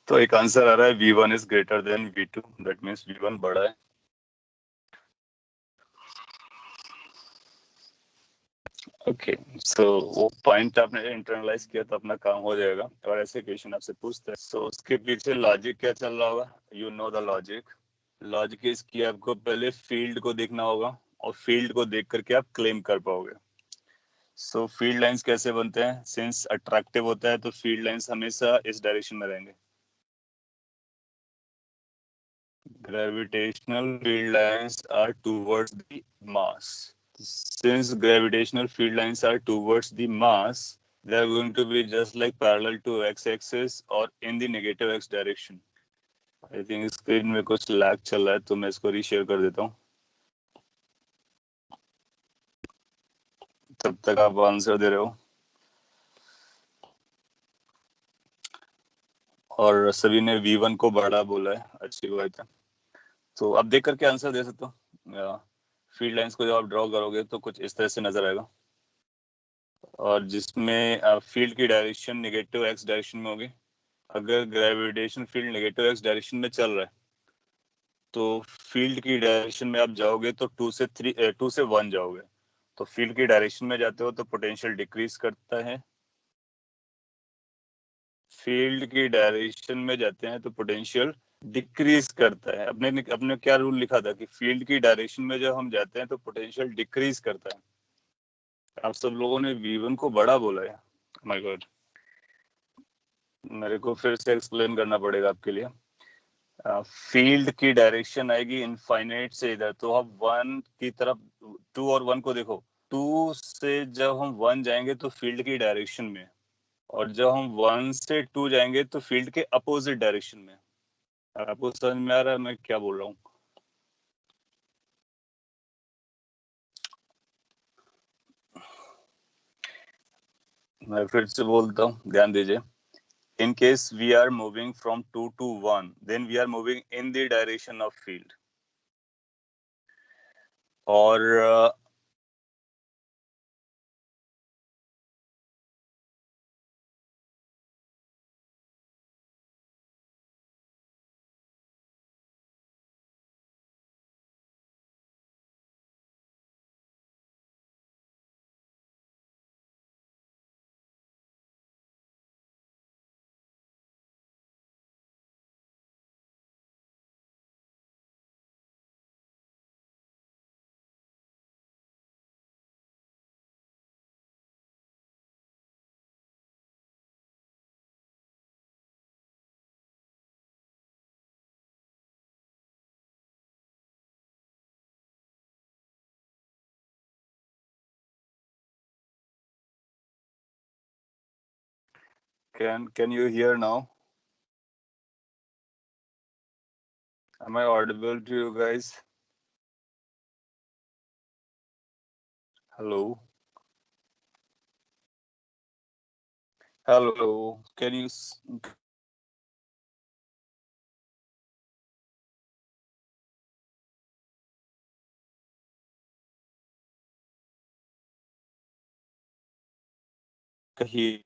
तो एक आंसर आ रहा है v1 is greater then v2, that means v1 बड़ा है। ओके, सो वो पॉइंट आपने इंटरनलाइज किया तो अपना काम हो जाएगा। और ऐसे क्वेश्चन आपसे पूछते हैं, सो उसके पीछे लॉजिक क्या चल रहा होगा, you know the logic. Logic is कि आपको पहले फील्ड को देखना होगा और फील्ड को देख करके आप क्लेम कर पाओगे। सो फील्ड लाइंस कैसे बनते हैं? सिंस अट्रैक्टिव होता है तो फील्ड लाइंस हमेशा इस डायरेक्शन में रहेंगे। Gravitational field lines are towards the mass. Since gravitational field lines are towards the mass, they are going to be just like parallel to x-axis or in the negative x direction. I think screen में कुछ lag चल रहा है तो मैं इसको reshare कर देता हूँ, तब तक आप आंसर दे रहे हो। और सभी ने v1 को बड़ा बोला है, अच्छी बात है। तो आप देख करके आंसर दे सकते हो। फील्ड लाइंस को जब आप ड्रॉ करोगे तो कुछ इस तरह से नजर आएगा, और जिसमें फील्ड की डायरेक्शन नेगेटिव एक्स डायरेक्शन में होगी। अगर gravitation field negative x direction में चल रहा है तो फील्ड की डायरेक्शन में आप जाओगे तो 2 से 1 जाओगे, तो फील्ड की डायरेक्शन में जाते हो तो पोटेंशियल डिक्रीज करता है। फील्ड की डायरेक्शन में जाते हैं तो पोटेंशियल डिक्रीज करता है। अपने अपने क्या रूल लिखा था कि फील्ड की डायरेक्शन में जब हम जाते हैं तो पोटेंशियल डिक्रीज करता है। आप सब लोगों ने v1 को बड़ा बोला है, माय गॉड। मेरे को फिर से एक्सप्लेन करना पड़ेगा आपके लिए। फील्ड की डायरेक्शन आएगी इनफाइनाइट से इधर, तो हम 1 की तरफ, 2 और 1 को देखो। 2 से जब हम 1 जाएंगे तो फील्ड की डायरेक्शन में, और जब हम 1 से 2 जाएंगे तो फील्ड के अपोजिट डायरेक्शन में। आपको समझ में आ रहा है मैं क्या बोल रहा हूँ? मैं फिर से बोलता हूँ, ध्यान दीजिए। In case we are moving from 2 to 1, then we are moving in the direction of field. और Can you hear now? Am I audible to you guys? Hello? Hello? Can you hear?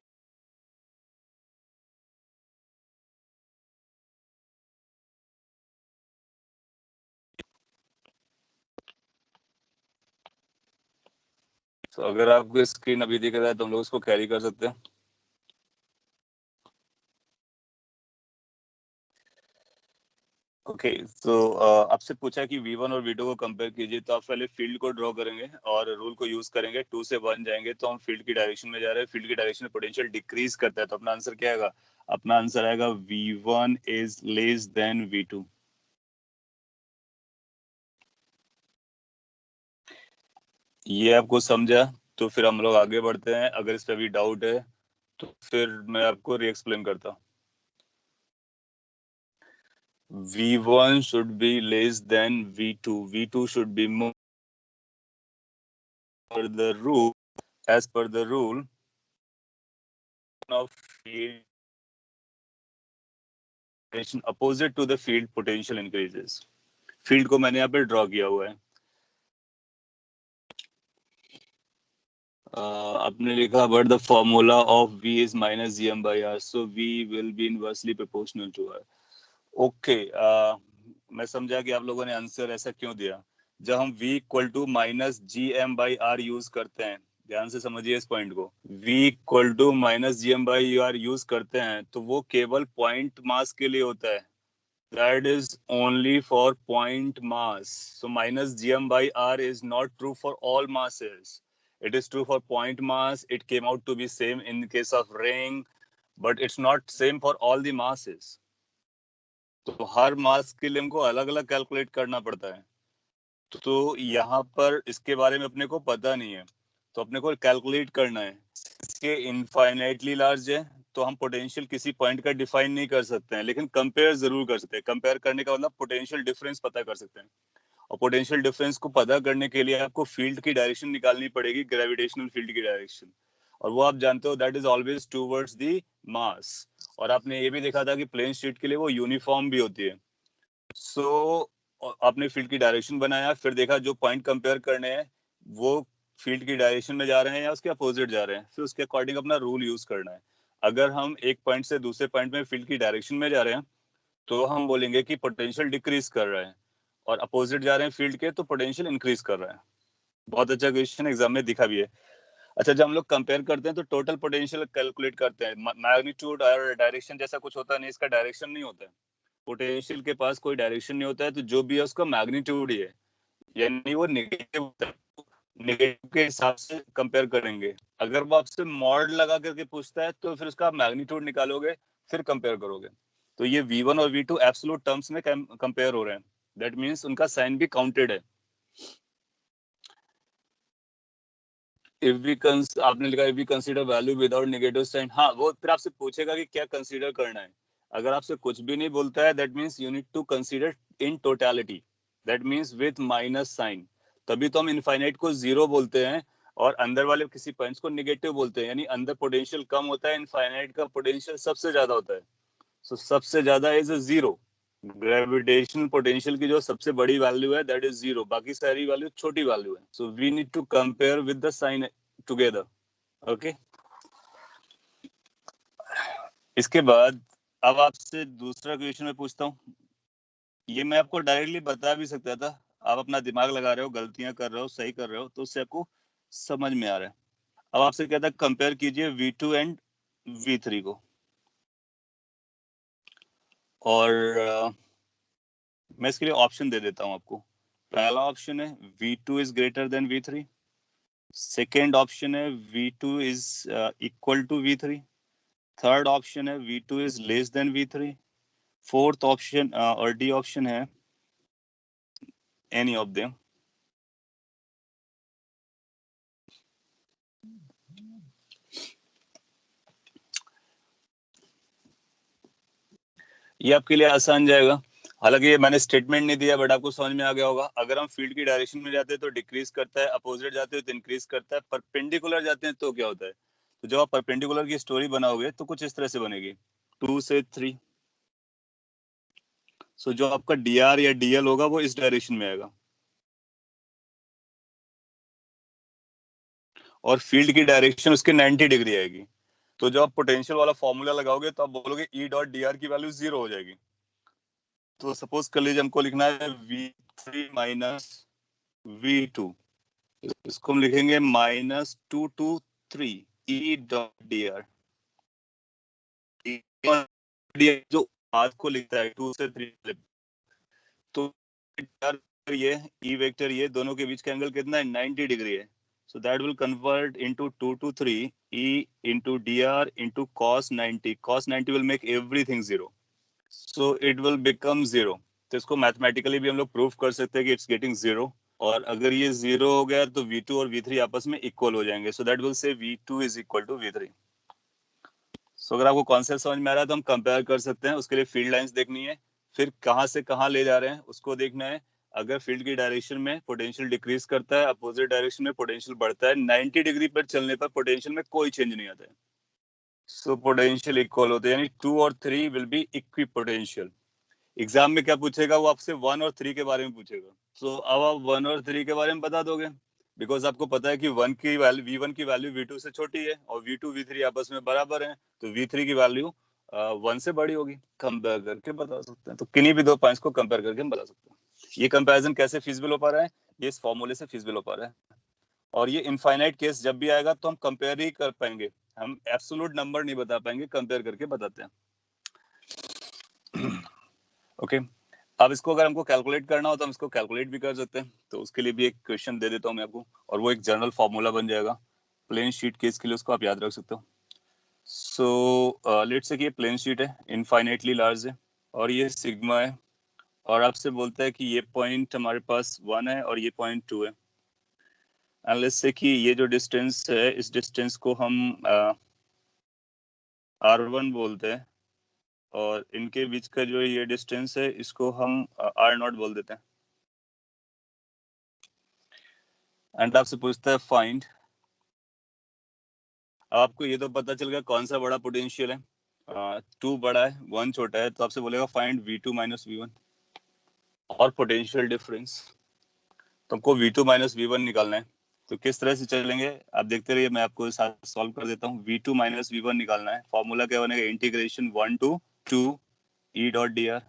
तो अगर आपको screen अभी दिख रहा है तो हम लोग उसको कैरी कर सकते हैं. ओके, तो आपसे पूछा कि V1 और V2 को कंपेयर कीजिए, तो आप पहले फील्ड को ड्रॉ करेंगे और रूल को यूज करेंगे. 2 से 1 जाएंगे तो हम फील्ड की डायरेक्शन में जा रहे हैं. फील्ड की डायरेक्शन में पोटेंशियल डिक्रीज करता है, तो अपना आंसर क्या आएगा? अपना आंसर आएगा V1 is less then V2. ये आपको समझा? तो फिर हम लोग आगे बढ़ते हैं. अगर इस पे भी डाउट है तो फिर मैं आपको री एक्सप्लेन करता हूँ. V1 should be less than V2. V2 should be more. The rule, as per the rule of field opposite to the field potential increases. Field को मैंने यहाँ पे ड्रॉ किया हुआ है. आपने लिखा but the formula of V is minus GM by R, so V will be inversely proportional to R. Okay, मैं समझा कि आप लोगों ने आंसर ऐसा क्यों दिया. जब हम V equal to minus G M by R use करते हैं, ध्यान से समझिए इस पॉइंट को. V equal to minus G M by R use करते हैं तो वो केवल पॉइंट मास के लिए होता है. That is only for point mass. So minus gm by r is not true for all masses. It is true for point mass. It came out to be same in case of ring, but it's not same for all the masses. तो हर मास के लिए हमको अलग अलग calculate करना पड़ता है. तो यहाँ पर इसके बारे में अपने को पता नहीं है, तो अपने को कैलकुलेट करना है. इसके इनफाइनाइटली लार्ज है तो हम पोटेंशियल किसी पॉइंट का डिफाइन नहीं कर सकते हैं, लेकिन कंपेयर जरूर कर सकते हैं. कंपेयर करने का मतलब पोटेंशियल डिफरेंस पता कर सकते हैं. और पोटेंशियल डिफरेंस को पता करने के लिए आपको फील्ड की डायरेक्शन निकालनी पड़ेगी, ग्रेविटेशनल फील्ड की डायरेक्शन. और वो आप जानते हो, that is always towards the mass. और आपने ये भी देखा था कि प्लेन शीट के लिए वो यूनिफॉर्म भी होती है. सो आपने फील्ड की डायरेक्शन बनाया, फिर देखा जो पॉइंट कंपेयर करने हैं वो फील्ड की डायरेक्शन में जा रहे हैं या उसके अपोजिट जा रहे हैं, फिर उसके अकॉर्डिंग अपना रूल यूज करना है. अगर हम एक पॉइंट से दूसरे पॉइंट में फील्ड की डायरेक्शन में जा रहे हैं तो हम बोलेंगे कि पोटेंशियल डिक्रीज कर रहा है, और अपोजिट जा रहे हैं फील्ड के तो पोटेंशियल इंक्रीज कर रहा है. बहुत अच्छा क्वेश्चन, एग्जाम में दिखा भी है. अच्छा, जब हम लोग कंपेयर करते हैं तो टोटल पोटेंशियल कैलकुलेट करते हैं. मैग्नीट्यूड और डायरेक्शन जैसा कुछ होता नहीं, इसका डायरेक्शन नहीं होता है. पोटेंशियल के पास कोई डायरेक्शन नहीं होता है, तो जो भी है उसका मैग्नीट्यूड ही है, यानी वो नेगेटिव होता है. नेगेटिव के हिसाब से कंपेयर करेंगे. अगर वो आपसे मॉड लगा करके पूछता है तो फिर उसका मैग्नीट्यूड निकालोगे, फिर कंपेयर करोगे. तो ये V1 और V2 एब्सोल्यूट टर्म्स में कंपेयर हो रहे हैं. दैट मींस उनका साइन भी काउंटेड है. आपने लिखा if we consider value without negative sign. हाँ, वो फिर आपसे पूछेगा कि क्या कंसीडर करना है. अगर आपसे कुछ भी नहीं बोलता है, that means you need to consider in totality. That means with minus sign. तभी तो हम इनफाइनाइट को जीरो बोलते हैं और अंदर वाले किसी पॉइंट्स को नेगेटिव बोलते हैं. यानी अंदर पोटेंशियल कम होता है, इनफाइनाइट का पोटेंशियल सबसे ज्यादा होता है. सो सबसे ज्यादा इज जीरो. ग्रेविटेशनल पोटेंशियल की जो सबसे बड़ी वैल्यू है दैट इज जीरो, बाकी सारी वैल्यू छोटी वैल्यू है. So we need to compare with the sign together. Okay, इसके बाद अब आपसे दूसरा क्वेश्चन मैं पूछता हूँ. ये मैं आपको डायरेक्टली बता भी सकता था, आप अपना दिमाग लगा रहे हो, गलतियां कर रहे हो, सही कर रहे हो, तो उससे आपको समझ में आ रहा है. अब आपसे कहता है कंपेयर कीजिए V2 एंड V3 को. और मैं इसके लिए ऑप्शन दे देता हूँ आपको. पहला ऑप्शन है V2 is greater than V3. Second option है V2 is equal to V3. Third option है V2 is less than V3. Fourth option और डी ऑप्शन है एनी ऑफ देम. ये आपके लिए आसान जाएगा। हालांकि ये मैंने स्टेटमेंट नहीं दिया, बट आपको समझ में आ गया होगा। अगर हम फील्ड की डायरेक्शन में जाते हैं तो डिक्रीज करता है, अपोजिट जाते हैं तो इंक्रीज करता है, परपेंडिकुलर जाते हैं तो क्या होता है। तो जब आप परपेंडिकुलर की स्टोरी बनाओगे तो कुछ इस तरह से बनेगी, 2 से 3। सो जो आपका dr या dl होगा वो इस डायरेक्शन में आएगा, और फील्ड की डायरेक्शन उसके 90 डिग्री आएगी। तो जब आप पोटेंशियल वाला फॉर्मूला लगाओगे तो आप बोलोगे ई डॉट डी आर की वैल्यू 0 हो जाएगी। तो सपोज कर लीजिए हमको लिखना है v3 माइनस v2, इसको हम लिखेंगे -2 to 3 E dot D are. जो हाथ को लिखता है 2 से 3, तो ये ई वेक्टर ये दोनों के बीच का एंगल कितना है, 90 डिग्री है। So that will convert into 2 to 3 e into dr into cos 90. Cos 90 will make everything 0. So it will become 0. तो इसको मैथमेटिकली भी हम लोग प्रूफ कर सकते हैं कि इट्स गेटिंग 0। और अगर ये 0 हो गया तो v2 और v3 आपस में इक्वल हो जाएंगे। So that will say v2 is equal to v3। सो अगर आपको कॉन्सेप्ट समझ में आ रहा है तो हम कंपेयर कर सकते हैं। उसके लिए फील्ड लाइंस देखनी है, फिर कहाँ से कहाँ ले जा रहे हैं उसको देखना है। अगर फील्ड की डायरेक्शन में पोटेंशियल डिक्रीज करता है, अपोजिट डायरेक्शन में पोटेंशियल बढ़ता है, 90 डिग्री पर चलने पर पोटेंशियल में कोई चेंज नहीं आता है। सो पोटेंशियल इक्वल होते हैं, यानी 2 और 3 will be equi potential. Exam में क्या पूछेगा, वो आपसे 1 और 3 के बारे में पूछेगा। सो अब आप 1 और 3 के बारे में बता दोगे, बिकॉज आपको पता है कि वन की वैल्यू v1 की वैल्यू v2 से छोटी है और v2 v3 आपस में बराबर है, तो v3 की वैल्यू 1 से बड़ी होगी। कंपेयर करके बता सकते हैं, तो किन्हीं भी दो पॉइंट्स को कंपेयर करके हम बता सकते हैं। ये कंपैरिजन कैसे फिजिबल हो पा रहा है, ये इस फॉर्मूले से फिजिबल हो पा रहा है। और ये इनफाइनाइट केस जब भी आएगा तो हम कंपेयर ही कर पाएंगे, हम एब्सोल्यूट नंबर नहीं बता पाएंगे, कंपेयर करके बताते हैं। ओके अब इसको अगर हमको कैलकुलेट करना हो तो हम इसको कैलकुलेट भी कर सकते हैं। तो उसके लिए भी एक क्वेश्चन दे देता हूँ मैं आपको, और वो एक जनरल फॉर्मूला बन जाएगा प्लेन शीट केस के लिए, उसको आप याद रख सकते हो। सो लेट्स से कि ये प्लेन शीट है, इनफाइनाइटली लार्ज है, और ये सिग्मा है, और आपसे बोलता है कि ये पॉइंट हमारे पास 1 है और ये पॉइंट 2 है। एंड लेट्स से कि ये जो डिस्टेंस है, इस डिस्टेंस को हम R1 बोलते हैं, और इनके बीच का जो ये डिस्टेंस है इसको हम R0 बोल देते हैं। एंड आपसे पूछता है फाइंड। आपको ये तो पता चल गया कौन सा बड़ा पोटेंशियल है, 2 बड़ा है 1 छोटा है, तो आपसे बोलेगा फाइंड v2 माइनस v1 और पोटेंशियल डिफरेंस। तो हमको v2 माइनस v1 निकालना है। तो किस तरह से चलेंगे आप देखते रहिए, मैं आपको साथ सॉल्व कर देता हूँ। v2 माइनस v1 निकालना है, फॉर्मूला क्या बनेगा, integration 1 to 2 e dot dr।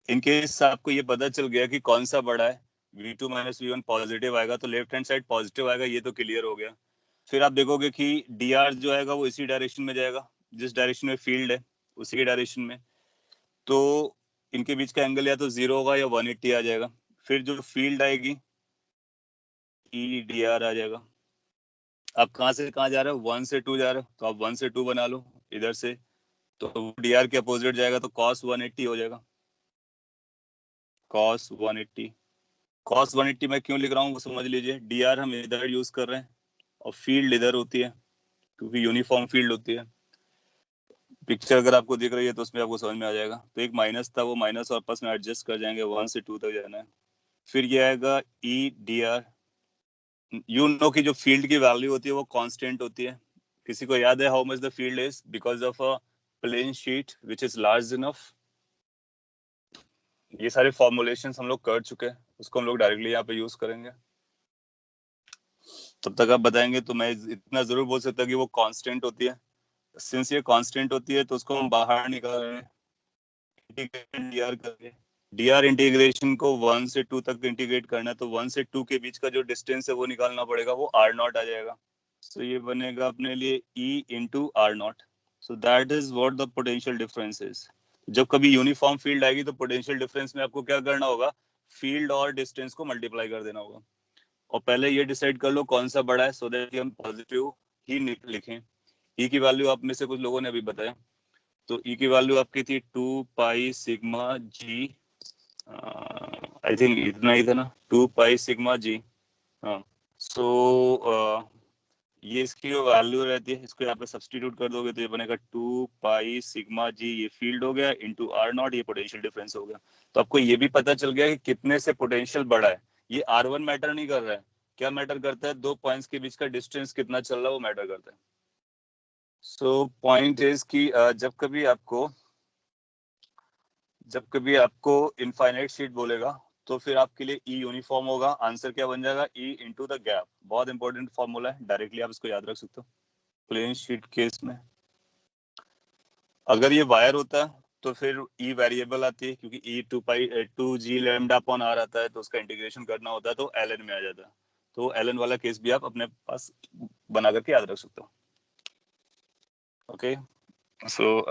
In case आपको ये पता चल गया कि कौन सा बड़ा है, v2 माइनस v1 पॉजिटिव आएगा तो लेफ्ट हैंड साइड पॉजिटिव आएगा, ये तो क्लियर हो गया। फिर आप देखोगे कि dr जो आएगा वो इसी डायरेक्शन में जाएगा, जिस डायरेक्शन में फील्ड है उसी के डायरेक्शन में। तो इनके बीच का एंगल या तो 0 होगा या 180 आ जाएगा। फिर जो फील्ड आएगी ई डी आर आ जाएगा। आप कहाँ से कहाँ जा रहे हो, 1 से 2 जा रहे हो, तो आप 1 से 2 बना लो इधर से, तो डी आर के अपोजिट जाएगा तो cos 180 हो जाएगा। cos 180, cos 180 मैं क्यों लिख रहा हूँ वो समझ लीजिए। डी आर हम इधर यूज कर रहे हैं और फील्ड इधर होती है, क्योंकि यूनिफॉर्म फील्ड होती है। पिक्चर अगर आपको दिख रही है तो उसमें आपको समझ में आ जाएगा। तो एक माइनस था, वो माइनस और प्लस में एडजस्ट कर जाएंगे, 1 से 2 तक जाना है। फिर ये आएगा E D R. You know की जो फील्ड की वैल्यू होती है वो कांस्टेंट होती है। किसी को याद है how much the field is because of a plane sheet which is large enough. ये सारे फॉर्मुलेशंस हम लोग कर चुके हैं, उसको हम लोग डायरेक्टली यहाँ पे यूज करेंगे। तब तक आप बताएंगे तो मैं इतना जरूर बोल सकता कि वो कांस्टेंट होती है। सिंस ये कांस्टेंट होती है तो उसको हम बाहर निकाल रहे हैं इंटीग्रेशन डीआर करके। डीआर इंटीग्रेशन को 1 से 2 तक इंटीग्रेट करना है, तो 1 से 2 के बीच का जो डिस्टेंस है वो निकालना पड़ेगा, वो आर नॉट आ जाएगा। सो ये बनेगा अपने लिए E into R naught. So that is what the potential difference is. जब कभी यूनिफॉर्म फील्ड आएगी तो पोटेंशियल डिफरेंस में आपको क्या करना होगा, फील्ड और डिस्टेंस को मल्टीप्लाई कर देना होगा। और पहले ये डिसाइड कर लो कौन सा बड़ा है, सो दैट हम पॉजिटिव ही लिखें। ई की वैल्यू आप में से कुछ लोगों ने अभी बताया, तो ई की वैल्यू आपकी थी 2 pi sigma ji, I think इतना ही था ना, 2 पाई सिग्मा जी। हाँ सो ये इसकी जो वैल्यू रहती है इसको यहाँ पे सब्स्टिट्यूट कर दोगे तो ये बनेगा 2 पाई सिग्मा जी, ये फील्ड हो गया, इंटू आर नॉट, ये पोटेंशियल डिफरेंस हो गया। तो आपको ये भी पता चल गया कि कितने से पोटेंशियल बढ़ा है। ये R1 मैटर नहीं कर रहा है, क्या मैटर करता है, दो पॉइंट्स के बीच का डिस्टेंस कितना चल रहा है वो मैटर करता है। सो पॉइंट इज कि जब कभी आपको इनफाइनाइट शीट बोलेगा तो फिर आपके लिए ई यूनिफॉर्म होगा। आंसर क्या बन जाएगा, ई इंटू द गैप। बहुत इंपॉर्टेंट फॉर्मूला है, डायरेक्टली आप इसको याद रख सकते हो। प्लेन शीट केस में अगर ये वायर होता है तो फिर ई वेरिएबल आती है, क्योंकि ई 2 जी लैम्डा अपॉन आर आता है, तो उसका इंटीग्रेशन करना होता है तो ln में आ जाता है। तो ln वाला केस भी आप अपने पास बना करके याद रख सकते हो। ओके, सो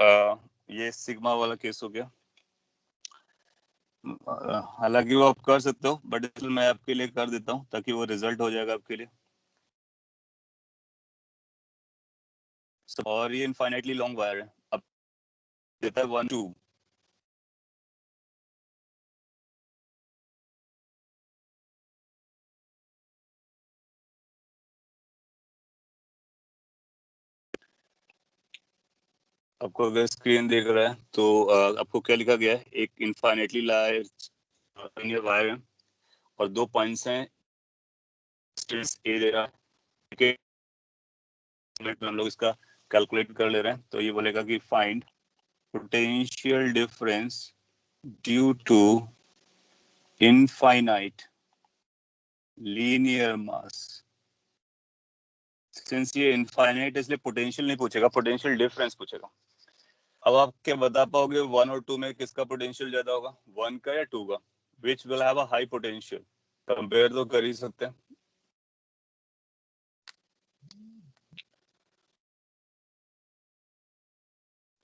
ये सिग्मा वाला केस हो गया। हालांकि वो आप कर सकते हो, बट मैं आपके लिए कर देता हूँ ताकि वो रिजल्ट हो जाएगा आपके लिए। और ये इनफाइनाइटली लॉन्ग वायर है, अब देता है 1 2। आपको अगर स्क्रीन देख रहा है तो आपको क्या लिखा गया है, एक इनफाइनाइटली लार्ज वायर है और दो पॉइंट्स हैं, डिस्टेंस ए दे रहा है, ठीक है। हम लोग इसका कैलकुलेट कर ले रहे हैं, तो ये बोलेगा कि find potential difference due to infinite linear mass. Since ये इनफाइनाइट इसलिए पोटेंशियल नहीं पूछेगा, पोटेंशियल डिफरेंस पूछेगा। अब आप क्या बता पाओगे 1 और 2 में किसका पोटेंशियल ज्यादा होगा, 1 का या 2 का? Which will have a high potential? Compare तो कर ही सकते हैं।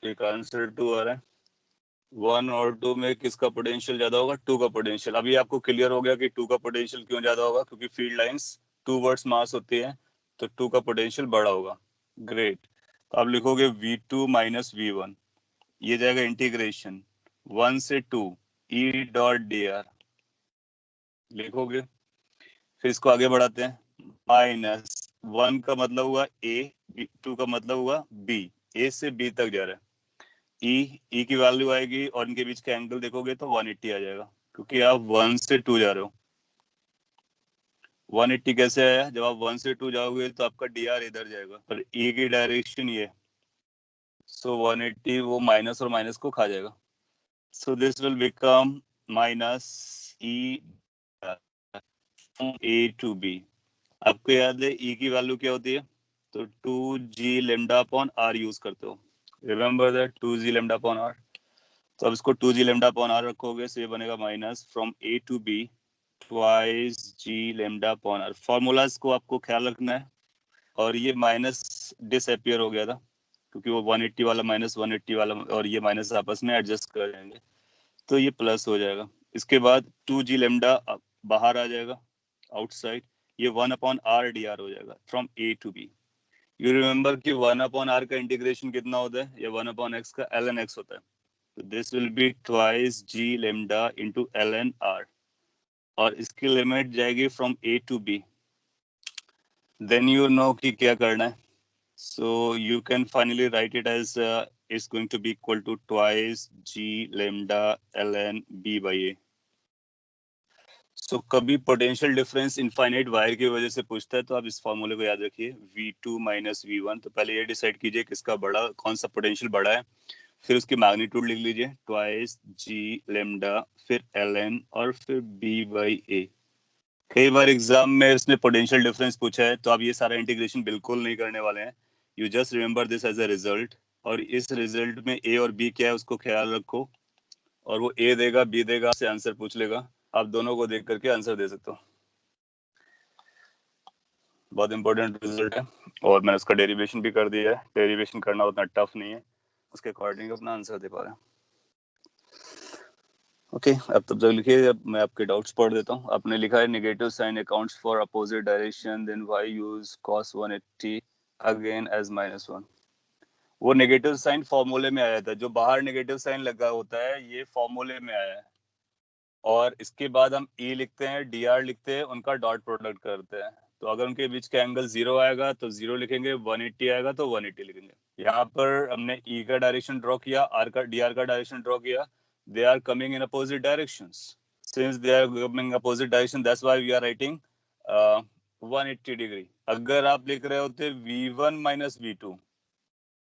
एक आंसर 2 आ रहा है। 1 और 2 में किसका पोटेंशियल ज्यादा होगा, 2 का पोटेंशियल। अभी आपको क्लियर हो गया कि 2 का पोटेंशियल क्यों ज्यादा होगा, क्योंकि फील्ड लाइंस टूवर्ड्स मास होती है, तो 2 का पोटेंशियल बड़ा होगा। ग्रेट। तो आप लिखोगे V2 माइनस V1, ये जाएगा इंटीग्रेशन 1 से 2 E डॉट डी आर लिखोगे। फिर इसको आगे बढ़ाते हैं, माइनस 1 का मतलब हुआ A, 2 का मतलब हुआ B, A से B तक जा रहा है। ई की वैल्यू आएगी और इनके बीच का एंगल देखोगे तो 180 आ जाएगा, क्योंकि आप 1 से 2 जा रहे हो। 180 कैसे आया, जब आप 1 से 2 जाओगे तो आपका डी आर इधर जाएगा, पर ई की डायरेक्शन ये, सो 180 वो माइनस और माइनस को खा जाएगा। So this will become minus E A to B. आपको याद है ई की वैल्यू क्या होती है, तो 2g lambda upon are use करते हो। Remember that 2g lambda upon R. तो अब इसको 2g लेमडा अपॉन आर रखोगे, so ये बनेगा minus from A to B twice G lambda upon R. Formulas को आपको ख्याल रखना है। और ये माइनस डिसअपियर हो गया था, क्योंकि वो 180 वाला माइनस 180 वाला और ये माइनस आपस में एडजस्ट कर जाएंगे, तो ये प्लस हो जाएगा। इसके बाद 2g लेमडा बाहर आ जाएगा आउटसाइड, ये 1 अपॉन आर डी आर हो जाएगा from A to B. You remember कि 1 अपॉन आर का इंटीग्रेशन कितना होता है, या 1 अपॉन एक्स का ln x होता है। तो this will be twice g lambda into ln r, और इसकी लिमिट जाएगी from A to B. Then you know कि क्या करना है, so you can finally write it as it's going to be equal to twice g lambda ln b by a। सो कभी potential difference infinite wire की वजह से पूछता है तो आप इस फॉर्मूले को याद रखिए, V2 माइनस V1। तो पहले ये डिसाइड कीजिए किसका बड़ा, कौन सा पोटेंशियल बड़ा है, फिर उसकी मैग्नीट्यूड लिख लीजिए ट्वाइस जी लेमडा, फिर ln और फिर b बाई a। कई बार एग्जाम में उसने पोटेंशियल डिफरेंस पूछा है, तो आप ये सारा इंटीग्रेशन बिल्कुल नहीं करने वाले हैं। You just remember this as a result, और इस रिजल्ट में a और b क्या है उसको ख्याल रखो, और वो a देगा b देगा, से आंसर पूछ लेगा, आप दोनों को देख करके आंसर दे सकते हो। बहुत इंपॉर्टेंट रिजल्ट है, और मैंने उसका डेरिवेशन भी कर दिया है। डेरिवेशन करना उतना टफ नहीं है, उसके अकॉर्डिंग अपना आंसर दे पा रहे हैं। ओके, अब तब तक लिखिए, अब मैं आपके डाउट्स पढ़ देता हूँ। आपने लिखा है negative sign accounts for opposite direction, then why use cos 180 again as -1। वो नेगेटिव साइन फॉर्मूले में आया था, जो बाहर नेगेटिव साइन लगा होता है ये फॉर्मूले में आया है, और इसके बाद हम ई लिखते हैं, डी आर लिखते हैं, उनका डॉट प्रोडक्ट करते हैं, तो अगर उनके बीच का एंगल 0 आएगा तो 0 लिखेंगे, 180 आएगा तो 180 लिखेंगे। यहाँ पर हमने ई का डायरेक्शन ड्रॉ किया, आर का डायरेक्शन ड्रॉ किया। They are coming in opposite directions. Since they are coming opposite direction, that's why we are writing 180 degree. अगर आप लिख रहे होते v1 माइनस v2,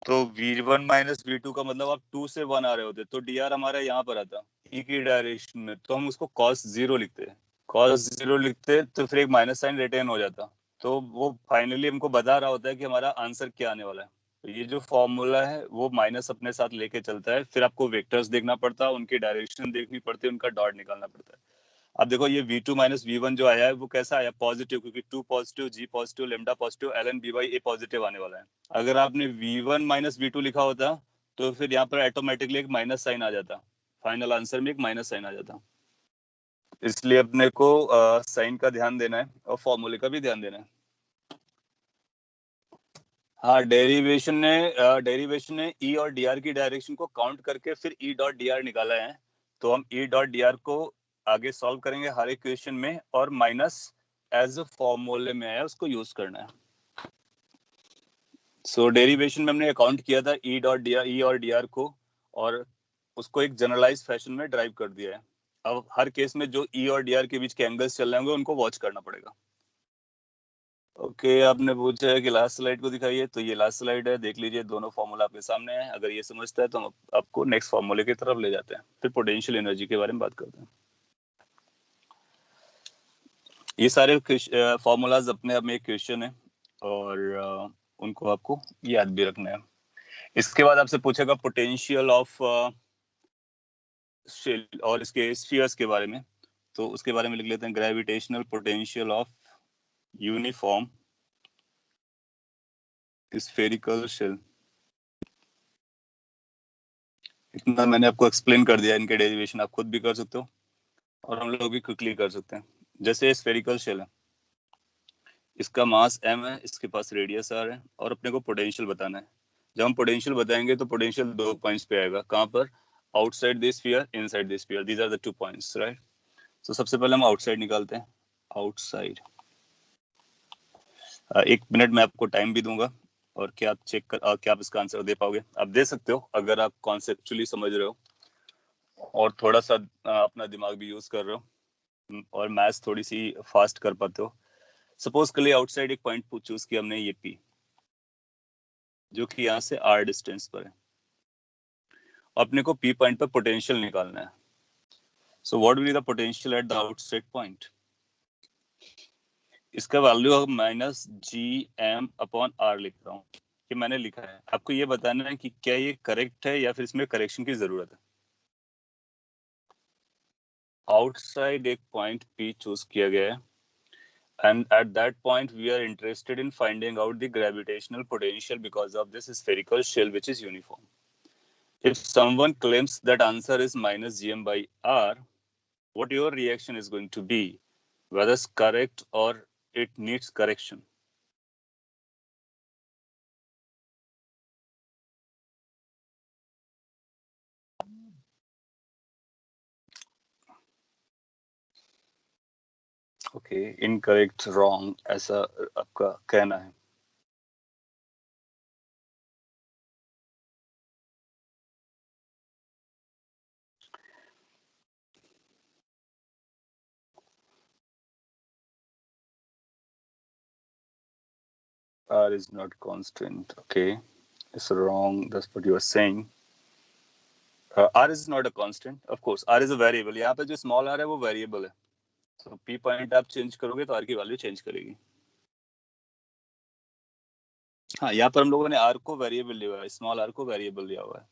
तो v1 माइनस v2 का मतलब आप 2 से 1 आ रहे होते, तो dr हमारा यहाँ पर आता ई की डायरेक्शन में, तो हम उसको cos 0 लिखते हैं। cos 0 लिखते तो फिर एक माइनस साइन रिटेन हो जाता, तो वो फाइनली हमको बता रहा होता है कि हमारा आंसर क्या आने वाला है। तो ये जो फॉर्मूला है वो माइनस अपने साथ लेके चलता है, फिर आपको वेक्टर्स देखना पड़ता है, उनकी डायरेक्शन देखनी पड़ती है, उनका डॉट निकालना पड़ता है। अब देखो ये v2 माइनस v1 जो आया है वो कैसा आया, पॉजिटिव, क्योंकि 2 positive, g positive, lambda positive, ln b by a positive आने वाला है। अगर आपने v1 माइनस v2 लिखा होता तो फिर यहाँ पर ऑटोमेटिकली एक माइनस साइन आ जाता, फाइनल आंसर में एक माइनस साइन आ जाता। इसलिए अपने को साइन का ध्यान देना है और फॉर्मूले का भी ध्यान देना है। हाँ, डेरिवेशन ने ई और डी आर की डायरेक्शन को काउंट करके फिर ई डॉट डी आर निकाला है, तो हम ई डॉट डी आर को आगे सॉल्व करेंगे हर एक क्वेश्चन में, और माइनस एज अ फॉर्मूले में आया उसको यूज करना है। सो डेरिवेशन में हमने अकाउंट किया था ई डॉट डी आर, ई और डी आर को, और उसको एक जनरलाइज फैशन में ड्राइव कर दिया है। अब हर केस में जो ई और डी आर के बीच के एंगल्स चल रहे होंगे उनको वॉच करना पड़ेगा। ओके, आपने पूछा है कि लास्ट स्लाइड को दिखाइए, तो ये लास्ट स्लाइड है, देख लीजिए, दोनों फॉर्मूला आपके सामने है। अगर ये समझता है तो हम आपको नेक्स्ट फॉर्मूले की तरफ ले जाते हैं, फिर पोटेंशियल एनर्जी के बारे में बात करते हैं। ये सारे फॉर्मूलाज अपने आप में एक क्वेश्चन है, और उनको आपको याद भी रखना है। इसके बाद आपसे पूछेगा पोटेंशियल ऑफ शेल और इसके स्फीयर्स के बारे में, तो उसके बारे में लिख लेते हैं, gravitational potential of uniform spherical shell. इतना मैंने आपको एक्सप्लेन कर दिया, इनके डेरिवेशन आप खुद भी कर सकते हो और हम लोग भी क्विकली कर सकते हैं। जैसे स्फेरिकल शेल है, इसका मास m है, इसके पास रेडियस r है, और अपने को पोटेंशियल बताना है। जब हम पोटेंशियल बताएंगे तो पोटेंशियल 2 पॉइंट्स पे आएगा। कहाँ पर? Outside this sphere, inside this sphere, these are the 2 points, right. तो सबसे पहले हम आउटसाइड निकालते हैं। आउटसाइड, 1 मिनट में आपको टाइम भी दूंगा, और क्या आप क्या आप इसका आंसर दे पाओगे? आप दे सकते हो अगर आप कॉन्सेप्चुअली समझ रहे हो और थोड़ा सा अपना दिमाग भी यूज कर रहे हो, और मैथ्स थोड़ी सी फास्ट कर पाते हो। सपोज के लिए आउटसाइड एक पॉइंट चूज किया हमने, ये P, जो कि यहाँ से R डिस्टेंस पर है। अपने को P पॉइंट पर पोटेंशियल निकालना है। So what will be the potential at the outside point? इसका value minus GM upon R लिख रहा हूँ, कि मैंने लिखा है। आपको ये बताना है कि क्या ये करेक्ट है या फिर इसमें करेक्शन की जरूरत है। आउटसाइड एक पॉइंट P चूज किया गया है, and at that point we are interested in finding out the gravitational potential because of this spherical shell which is uniform. If someone claims that answer is minus gm by r, what your reaction is going to be, whether it's correct or it needs correction? Okay, incorrect, wrong, ऐसा आपका कहना है। R is not constant. Okay, it's wrong. That's what you are saying. R is not a constant. Of course, R is a variable. यहाँ पे जो small r है वो variable है। तो P पॉइंट आप चेंज करोगे तो R की वैल्यू चेंज करेगी। हाँ, यहाँ पर हम लोगों ने R को वेरिएबल लिया हुआ है, स्मॉल r को वेरिएबल लिया हुआ है,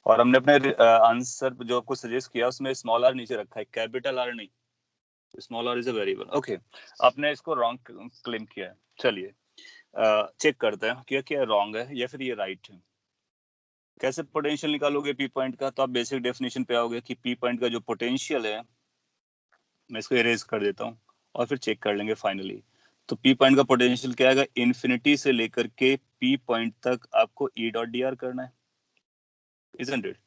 और हमने अपने आंसर जो आपको सजेस्ट किया उसमें स्मॉल r नीचे रखा है, कैपिटल R नहीं। Small r is a variable. Okay, आपने इसको रॉन्ग क्लेम किया है। चलिए चेक करते हैं क्या क्या रॉन्ग है या फिर ये राइट है। कैसे पोटेंशियल निकालोगे P पॉइंट का? तो आप बेसिक डेफिनेशन पे आओगे कि P पॉइंट का जो पोटेंशियल है, मैं इसको इरेज कर देता हूँ और फिर चेक कर लेंगे फाइनली। तो P पॉइंट का पोटेंशियल क्या आएगा? इन्फिनिटी से लेकर के P पॉइंट तक आपको E डॉट डी आर करना है, इजंट इट?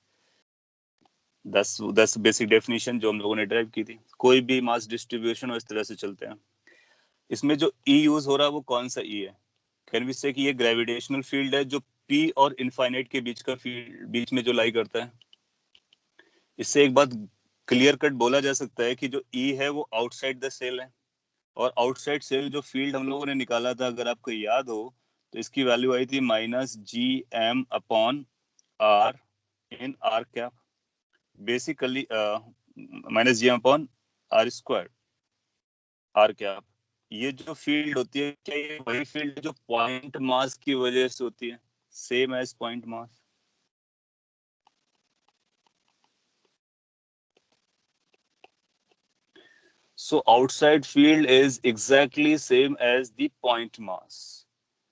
10 बेसिक डेफिनेशन जो हम लोगों ने ड्राइव की थी। कोई भी मास डिस्ट्रीब्यूशन इस तरह से चलते हैं। इसमें जो ई यूज हो रहा है वो कौन सा ई है? कैन वी से कि ये ग्रेविटेशनल फील्ड है जो पी और इनफाइनाइट के बीच का फील्ड, बीच में जो लाई करता है। इससे एक बात क्लियर कट बोला जा सकता है कि जो ई है वो आउटसाइड द सेल है, और आउटसाइड सेल जो फील्ड हम लोगों ने निकाला था, अगर आपको याद हो, तो इसकी वैल्यू आई थी -GM/R in R cap, basically -GM/R², R cap. ये जो फील्ड होती है, क्या ये वही फील्ड है जो पॉइंट मास की वजह से होती है, same as point mass? So outside field is exactly same as the point mass.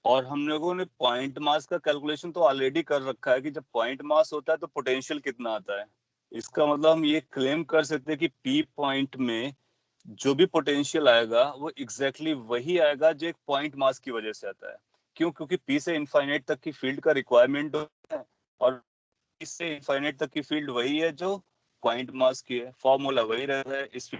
और हम लोगों ने पॉइंट मास का कैलकुलेशन तो ऑलरेडी कर रखा है कि जब पॉइंट मास होता है तो पोटेंशियल कितना आता है। इसका मतलब हम ये क्लेम कर सकते हैं कि पी पॉइंट में जो भी पोटेंशियल आएगा वो एग्जैक्टली वही आएगा जो एक पॉइंट मास की वजह से आता है। क्यों? क्योंकि पी से इनफाइनाइट तक की फील्ड का रिक्वायरमेंट होता है, और पी से इनफाइनाइट तक की फील्ड वही है जो पॉइंट मास की है। फॉर्मूला वही रहता है, इस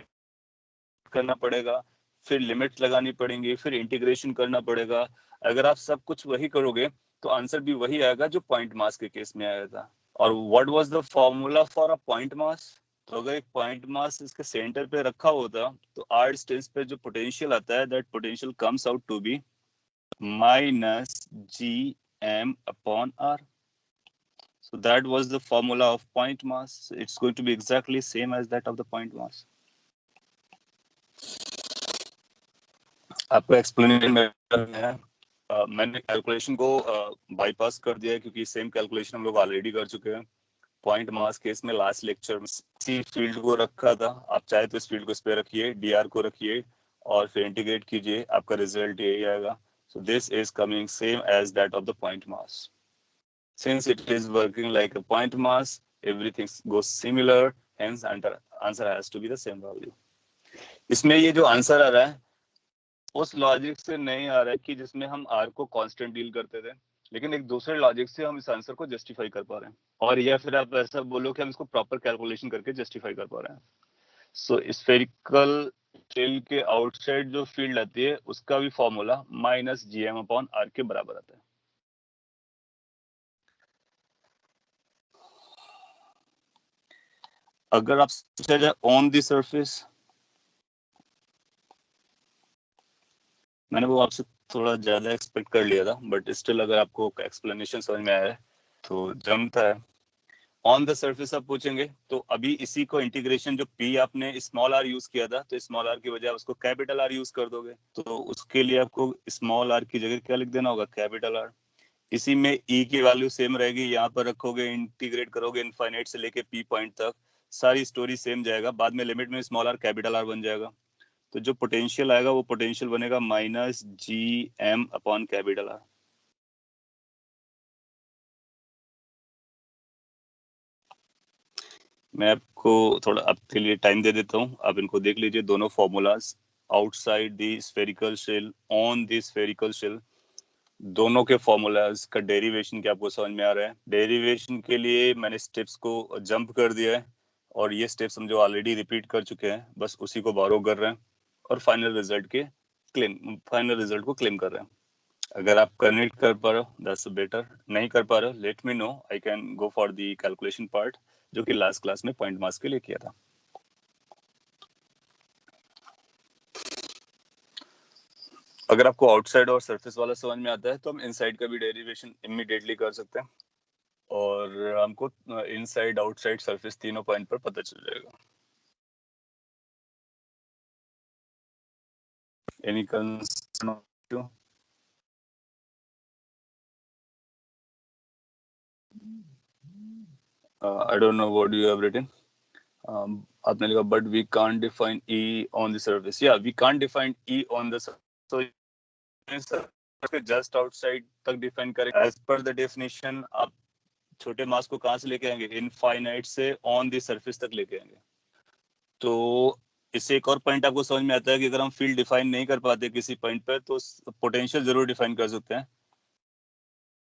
करना पड़ेगा, फिर लिमिट्स लगानी पड़ेंगी, फिर इंटीग्रेशन करना पड़ेगा। अगर आप सब कुछ वही करोगे तो आंसर भी वही आएगा जो पॉइंट मास के केस में आया था। और what was the formula for a point मास? तो अगर एक पॉइंट मास इसके सेंटर पे रखा होता तो आर डिस्टेंस पे जो पोटेंशियल आता है, that potential comes out to be -GM/R. So that was the formula of point mass. It's going to be exactly same as that of the point mass. आपको explanation में है। मैंने calculation को bypass कर दिया है क्योंकि सेम कैलकुलेशन हम लोग ऑलरेडी कर चुके हैं पॉइंट मास केस में। लास्ट लेक्चर में इसी फील्ड को रखा था, आप चाहे तो इस फील्ड को इस पे रखिए, डीआर को रखिए और फिर इंटीग्रेट कीजिए, आपका रिजल्ट यही आएगा। So this is coming same as that of the point mass. Since it is working like a point mass, everything goes similar, hence answer has to be the same value. इसमें ये जो answer आ रहा है उस logic से नहीं आ रहा है कि जिसमें हम आर को कांस्टेंट डील करते थे, लेकिन एक दूसरे लॉजिक से हम इस आंसर को जस्टिफाई कर पा रहे हैं। और या फिर आप ऐसा बोलो कि हम इसको प्रॉपर कैलकुलेशन करके जस्टिफाई कर पा रहे हैं। सो स्फेरिकल शेल के आउटसाइड जो फील्ड आती है उसका भी फॉर्मूला -GM/R के बराबर आता है। अगर आप सोचा जाए ऑन द सरफेस, मैंने वो आपसे थोड़ा ज्यादा एक्सपेक्ट कर लिया था, बट स्टिल अगर आपको एक्सप्लेनेशन समझ में आया है तो जमता है। ऑन द सरफेस आप पूछेंगे तो अभी इसी को इंटीग्रेशन, जो पी आपने स्मॉल आर यूज किया था तो स्मॉल आर की बजाय उसको कैपिटल आर यूज कर दोगे, तो उसके लिए आपको स्मॉल आर की जगह क्या लिख देना होगा? Capital R. इसी में ई की वैल्यू सेम रहेगी, यहाँ पर रखोगे, इंटीग्रेट करोगे इनफाइनाइट से लेके पी पॉइंट तक, सारी स्टोरी सेम जाएगा, बाद में लिमिट में स्मॉल आर कैपिटल आर बन जाएगा। तो जो पोटेंशियल आएगा वो पोटेंशियल बनेगा -GM/कैपिटल आर। मैं आपको थोड़ा आपके लिए टाइम दे देता हूँ, आप इनको देख लीजिए दोनों formulas. Outside the spherical shell, on the spherical shell, दोनों के फॉर्मूलाज का डेरिवेशन क्या आपको समझ में आ रहा है? डेरिवेशन के लिए मैंने स्टेप्स को जंप कर दिया है, और ये स्टेप्स हम जो ऑलरेडी रिपीट कर चुके हैं बस उसी को बोरो कर रहे हैं, और फाइनल रिजल्ट को क्लेम कर रहे हैं। अगर आप कनेक्ट कर पा रहे हो दैट्स बेटर, नहीं कर पा रहे हो let me know, I can go for the calculation part जो कि लास्ट क्लास में पॉइंट मास के लिए किया था। अगर आपको आउटसाइड और सरफेस वाला समझ में आता है तो हम इनसाइड का भी डेरिवेशन इमीडिएटली कर सकते हैं, और हमको इनसाइड आउटसाइड सरफेस तीनों पॉइंट पर पता चल जाएगा। Any concern? I don't know what you have written. आपने लिखा but we can't define E on the surface. Yeah, we can't define E on the surface. So just outside तक define करें as per the definition। आप छोटे मास को कहाँ से लेके आएंगे? इनफाइनाइट से ऑन द सरफेस तक लेके आएंगे। तो इससे एक और पॉइंट आपको समझ में आता है कि अगर हम फील्ड डिफाइन नहीं कर पाते किसी पॉइंट पर तो पोटेंशियल जरूर डिफाइन कर सकते हैं।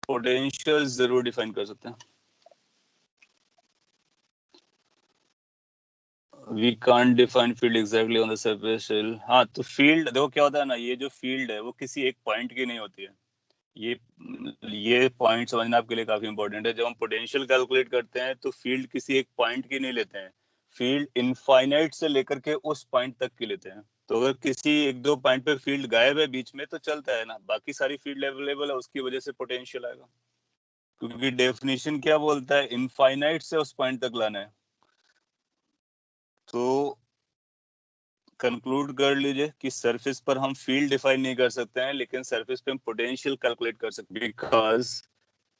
पोटेंशियल जरूर डिफाइन कर सकते हैं। We can't define field exactly on the surface shell. हाँ, तो फील्ड देखो क्या होता है ना, ये जो फील्ड है वो किसी एक पॉइंट की नहीं होती है। ये ये पॉइंट समझना आपके लिए काफी इंपॉर्टेंट है। जब हम पोटेंशियल कैलकुलेट करते हैं तो फील्ड किसी एक पॉइंट की नहीं लेते हैं, फील्ड इनफाइनाइट से लेकर के उस पॉइंट तक की लेते हैं। तो अगर किसी एक दो पॉइंट पे फील्ड गायब है बीच में तो चलता है ना, बाकी सारी फील्ड अवेलेबल है, उसकी वजह से पोटेंशियल आएगा। क्योंकि डेफिनेशन क्या बोलता है, इनफाइनाइट से उस पॉइंट तक लाना है। तो कंक्लूड कर लीजिए कि सरफेस पर हम फील्ड डिफाइन नहीं कर सकते हैं, लेकिन सरफेस पे हम पोटेंशियल कैलकुलेट कर सकते हैं। बिकॉज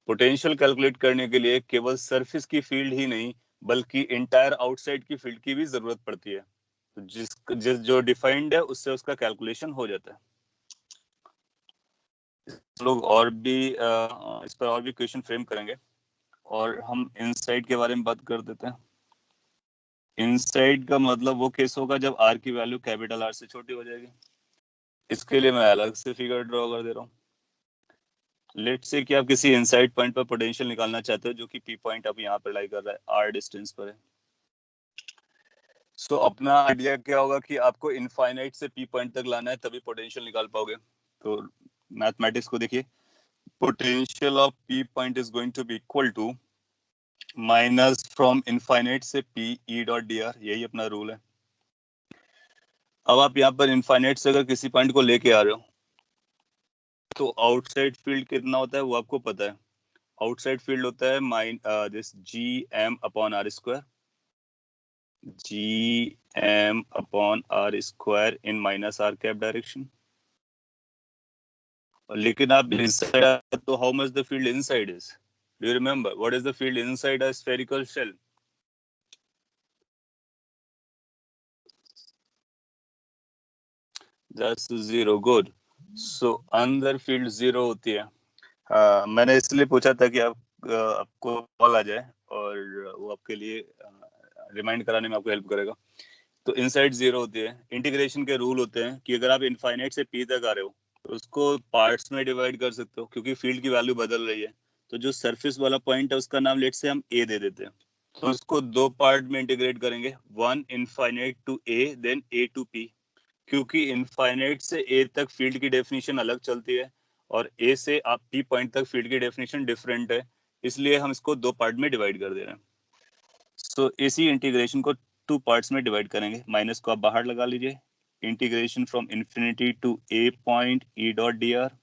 पोटेंशियल कैलकुलेट करने के लिए केवल सरफेस की फील्ड ही नहीं बल्कि इंटायर आउटसाइड की फील्ड की भी जरूरत पड़ती है। तो जिस जो डिफाइंड है उससे उसका कैलकुलेशन हो जाता है। लोग और भी इस पर और भी क्वेश्चन फ्रेम करेंगे और हम इनसाइड के बारे में बात कर देते हैं। इनसाइड का मतलब वो केस होगा जब आर की वैल्यू कैपिटल आर से छोटी हो जाएगी। इसके लिए मैं अलग से फिगर ड्रॉ कर दे रहा हूँ। लेट्स से कि आप किसी इनसाइड पॉइंट पर पोटेंशियल निकालना चाहते हो जो कि पी पॉइंट अब यहाँ पर लाई कर रहा है, आर डिस्टेंस पर है। सो अपना आइडिया क्या होगा कि आपको इनफाइनाइट से पी पॉइंट तक लाना है, तभी पोटेंशियल निकाल पाओगे। तो मैथमेटिक्स को देखिए, potential of P point is going to be equal to minus from infinite से P E dot D R, यही अपना रूल है। अब आप यहाँ पर इनफाइनाइट से अगर किसी पॉइंट को लेके आ रहे हो तो आउटसाइड फील्ड कितना होता है वो आपको पता है। आउटसाइड फील्ड होता है this G M upon R square, G M upon R square in minus R cap direction. लेकिन आप इनसाइड, तो how much the field inside is, do you remember what is the field inside a spherical shell? That's zero, good. So अंदर field zero होती है। मैंने इसलिए पूछा था कि आपको कॉल आ जाए और वो आपके लिए रिमाइंड कराने में आपको हेल्प करेगा। तो इनसाइड जीरो होती है। इंटीग्रेशन के रूल होते हैं कि अगर आप इनफाइनाइट से पी तक आ रहे हो तो उसको पार्ट्स में डिवाइड कर सकते हो, क्योंकि फील्ड की वैल्यू बदल रही है। तो जो सरफेस वाला पॉइंट है उसका नाम लेट से हम ए दे देते हैं। तो उसको दो पार्ट में इंटीग्रेट करेंगे, one infinite to A then A to P. क्योंकि इनफाइनाइट से ए तक फील्ड की डेफिनेशन अलग चलती है और ए से आप पी पॉइंट तक फील्ड की डेफिनेशन डिफरेंट है, इसलिए हम इसको दो पार्ट में डिवाइड कर दे रहे हैं। सो इसी इंटीग्रेशन को टू पार्ट्स में डिवाइड करेंगे। माइनस को आप बाहर लगा लीजिए। Integration from infinity to A point E dot D R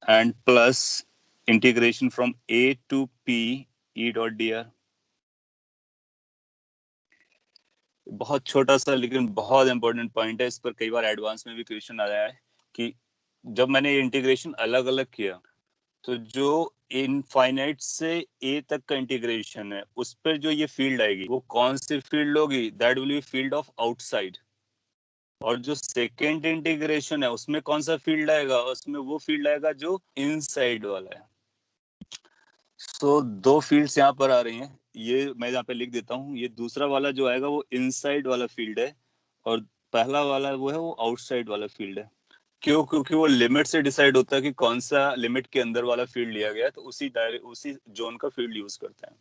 and plus integration from A to P E dot D R. बहुत छोटा सा लेकिन बहुत इंपॉर्टेंट पॉइंट है, इस पर कई बार एडवांस में भी क्वेश्चन आया है कि जब मैंने ये इंटीग्रेशन अलग अलग किया तो जो इनफाइनाइट से ए तक का इंटीग्रेशन है उस पर जो ये फील्ड आएगी वो कौन सी फील्ड होगी? That will be field of outside. और जो सेकेंड इंटीग्रेशन है उसमें कौन सा फील्ड आएगा? उसमें वो फील्ड आएगा जो इनसाइड वाला है। सो दो फील्ड्स यहाँ पर आ रही हैं, ये मैं यहाँ पे लिख देता हूँ। ये दूसरा वाला जो आएगा वो इनसाइड वाला फील्ड है और पहला वाला वो है वो आउटसाइड वाला फील्ड है। क्यों? क्योंकि वो लिमिट से डिसाइड होता है कि कौन सा लिमिट के अंदर वाला फील्ड लिया गया है, तो उसी जोन का फील्ड यूज करते हैं।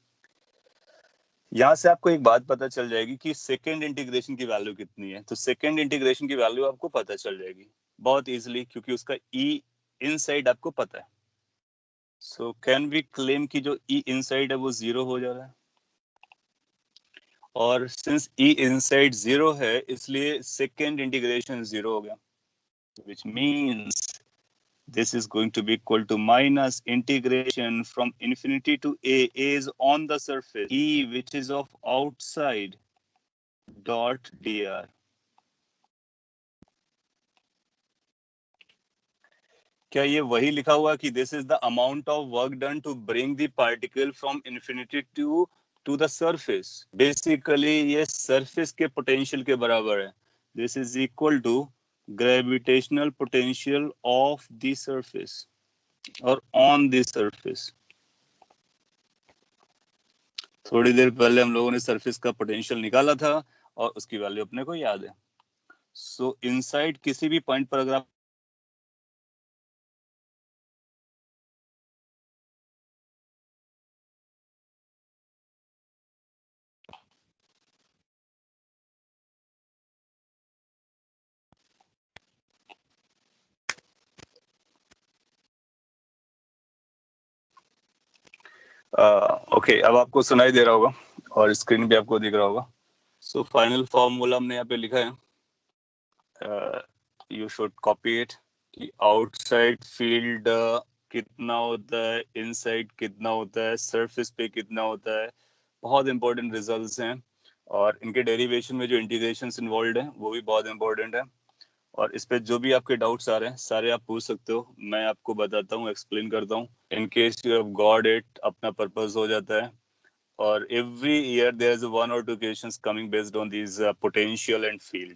यहाँ से आपको एक बात पता चल जाएगी कि सेकेंड इंटीग्रेशन की वैल्यू कितनी है। तो सेकेंड इंटीग्रेशन की वैल्यू आपको पता चल जाएगी बहुत इजीली, क्योंकि उसका ई इनसाइड आपको पता है। सो कैन वी क्लेम कि जो ई इनसाइड है वो जीरो हो जा रहा है। और सिंस ई इनसाइड जीरो है इसलिए सेकेंड इंटीग्रेशन जीरो हो गया, which means this is going to be equal to minus integration from infinity to a is on the surface e which is of outside dot dr. क्या ये वही लिखा हुआ कि this is the amount of work done to bring the particle from infinity to the surface? Basically ये surface के potential के बराबर है। This is equal to gravitational potential of the surface और ऑन द सरफेस। थोड़ी देर पहले हम लोगों ने सरफेस का पोटेंशियल निकाला था और उसकी वैल्यू अपने को याद है। सो इनसाइड किसी भी पॉइंट पर अगर आप ओके, अब आपको सुनाई दे रहा होगा और स्क्रीन भी आपको दिख रहा होगा। सो फाइनल फॉर्मूला हमने यहाँ पे लिखा है, यू शुड कॉपी इट, कि आउटसाइड फील्ड कितना होता है, इनसाइड कितना होता है, सरफेस पे कितना होता है। बहुत इंपॉर्टेंट रिजल्ट्स हैं और इनके डेरिवेशन में जो इंटीग्रेशंस इन्वॉल्व है वो भी बहुत इंपॉर्टेंट है। और इस पे जो भी आपके डाउट्स आ रहे हैं सारे आप पूछ सकते हो, मैं आपको बताता हूँ, एक्सप्लेन करता हूँ। In case you have got it, अपना पर्पस हो जाता है। और every year there's one or two questions coming based on these potential and field.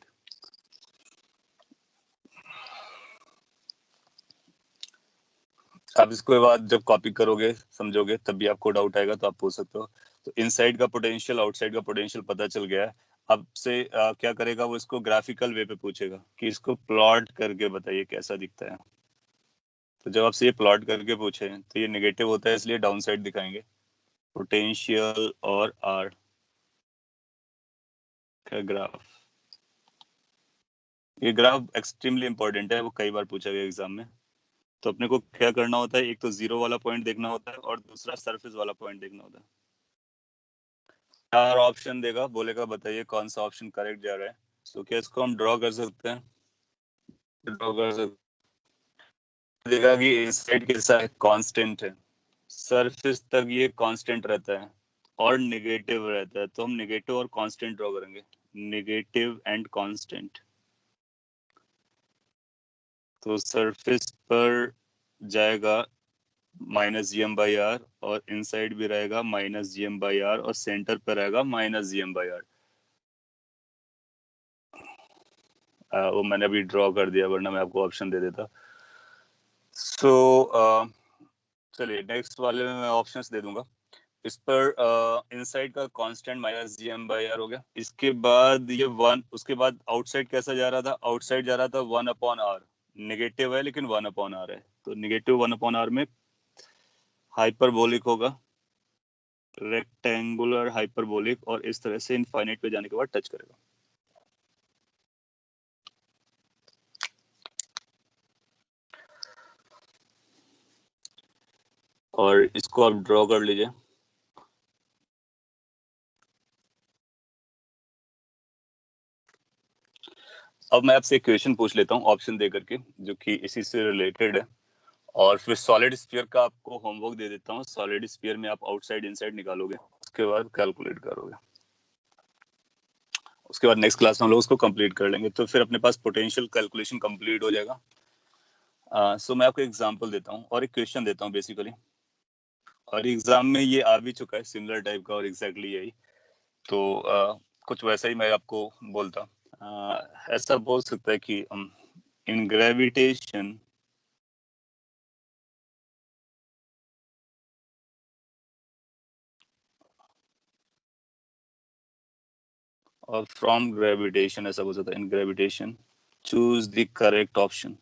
आप इसके बाद जब कॉपी करोगे समझोगे तब भी आपको डाउट आएगा तो आप पूछ सकते हो। तो इनसाइड का पोटेंशियल आउटसाइड का पोटेंशियल पता चल गया है। अब से क्या करेगा वो, इसको ग्राफिकल वे पे पूछेगा कि इसको प्लॉट करके बताइए कैसा दिखता है। तो जब आपसे ये प्लॉट करके पूछे तो ये नेगेटिव होता है इसलिए डाउन साइड दिखाएंगे, पोटेंशियल और आर का ग्राफ। ये ग्राफ एक्सट्रीमली इंपॉर्टेंट है, वो कई बार पूछा गया एग्जाम में। तो अपने को क्या करना होता है, एक तो जीरो वाला पॉइंट देखना होता है और दूसरा सरफेस वाला पॉइंट देखना होता है। चार ऑप्शन देगा, बोलेगा बताइए कौन सा ऑप्शन करेक्ट जा रहा है। तो क्या इसको हम ड्रॉ कर सकते हैं? ड्रॉ कर सकते देगा कि इनसाइड कैसा है, कांस्टेंट है, सरफेस तक ये कांस्टेंट रहता है और नेगेटिव रहता है। तो हम नेगेटिव और कांस्टेंट ड्रॉ करेंगे, नेगेटिव एंड कांस्टेंट। तो सरफेस पर जाएगा -gm/r और इनसाइड भी रहेगा -gm/r और सेंटर पर रहेगा -gm/r। वो मैंने अभी ड्रॉ कर दिया वरना मैं आपको ऑप्शन दे देता। सो चलिए नेक्स्ट वाले में मैं ऑप्शंस दे दूंगा। इस पर इनसाइड का कांस्टेंट -gm/r हो गया। इसके बाद ये वन, उसके बाद आउटसाइड कैसा जा रहा था, आउटसाइड जा रहा था 1/r। नेगेटिव है लेकिन 1/r है, तो नेगेटिव 1/r में हाइपरबोलिक होगा, रेक्टेंगुलर हाइपरबोलिक, और इस तरह से इनफाइनाइट पे जाने के बाद टच करेगा। और इसको आप ड्रॉ कर लीजिए। अब मैं आपसे एक क्वेश्चन पूछ लेता हूँ ऑप्शन दे करके, जो कि इसी से रिलेटेड है। और फिर सॉलिड स्फीयर का आपको होमवर्क दे देता हूँ। सॉलिड स्फीयर में आप आउटसाइड इनसाइड निकालोगे, उसके बाद कैलकुलेट करोगे। उसके बाद नेक्स्ट क्लास में हम लोग उसको कंप्लीट कर लेंगे, तो फिर अपने पास पोटेंशियल कैलकुलेशन कंप्लीट हो जाएगा। सो मैं आपको एग्जांपल देता हूँ और एक क्वेश्चन देता हूँ बेसिकली, और एग्जाम में ये आ भी चुका है सिमिलर टाइप का, और एग्जैक्टली यही। तो कुछ वैसा ही मैं आपको बोलता। ऐसा बोल सकता है कि इन ग्रेविटेशन और फ्रॉम ग्रेविटेशन, ऐसा बोल सकता है in gravitation choose the correct option.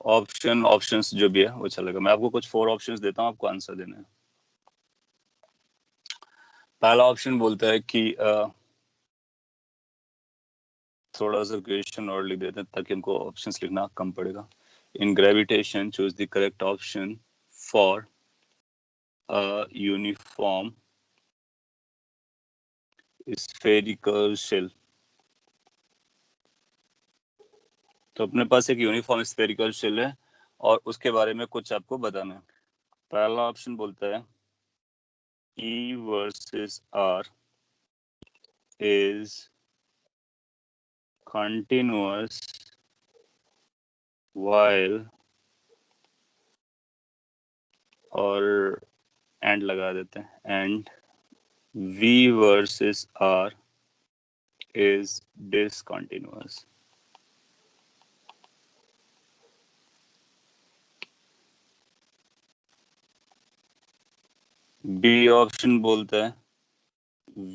Options जो भी है वो चलेगा। मैं आपको कुछ 4 ऑप्शंस देता हूँ, आपको आंसर देना है। पहला ऑप्शन बोलता है कि थोड़ा सा क्वेश्चन और लिख देते हैं ताकि हमको ऑप्शंस लिखना कम पड़ेगा। In gravitation choose the correct option for uniform spherical shell. तो अपने पास एक यूनिफॉर्म स्फेरिकल शेल है और उसके बारे में कुछ आपको बताना है। पहला ऑप्शन बोलता है E versus R is continuous while, और एंड लगा देते हैं, and V versus R is discontinuous। B option बोलता है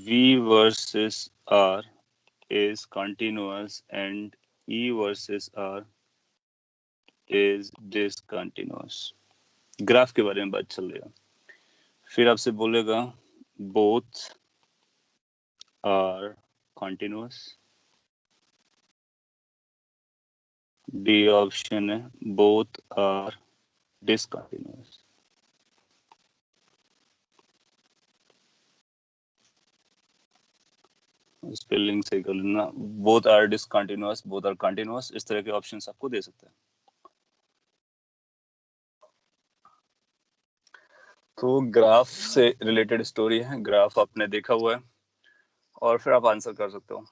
V versus R is continuous and E versus R is discontinuous। Graph के बारे में बात चल रही है। फिर आपसे बोलेगा both are continuous D option है, बोथ आर डिसकंटिन्यूअस। स्पेलिंग सही कर लेना, both are discontinuous, both are continuous, इस तरह के ऑप्शंस आपको दे सकते हैं। तो ग्राफ से रिलेटेड स्टोरी है, ग्राफ आपने देखा हुआ है और फिर आप आंसर कर सकते हो।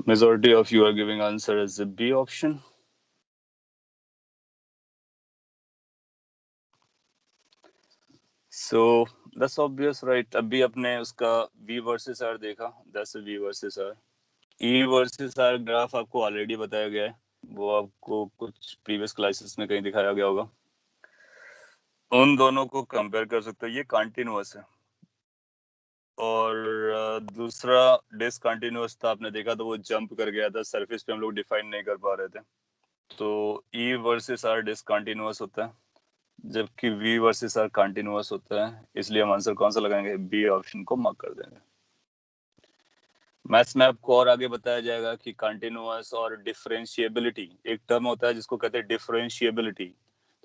Majority of you are giving answer as the B option. So that's obvious, right? अभी अपने उसका V versus R देखा, that's V versus R. E versus R graph आपको ऑलरेडी बताया गया है, वो आपको कुछ प्रीवियस क्लासेस में कहीं दिखाया गया होगा। उन दोनों को कंपेयर कर सकते हो, ये कंटिन्यूअस है और दूसरा डिसकंटिन्यूअस था, आपने देखा तो वो जंप कर गया था, सरफेस पे हम लोग डिफाइन नहीं कर पा रहे थे। तो E वर्सेस R डिसकंटिन्यूअस होता है, जबकि V वर्सेस R कंटिन्यूअस होता है, इसलिए हम आंसर कौन सा लगाएंगे, बी ऑप्शन को मार्क कर देंगे। मैथ्स में आपको और आगे बताया जाएगा कि कंटिन्यूअस और डिफरेंशिएबिलिटी एक टर्म होता है जिसको कहते हैं डिफरेंशिएबिलिटी।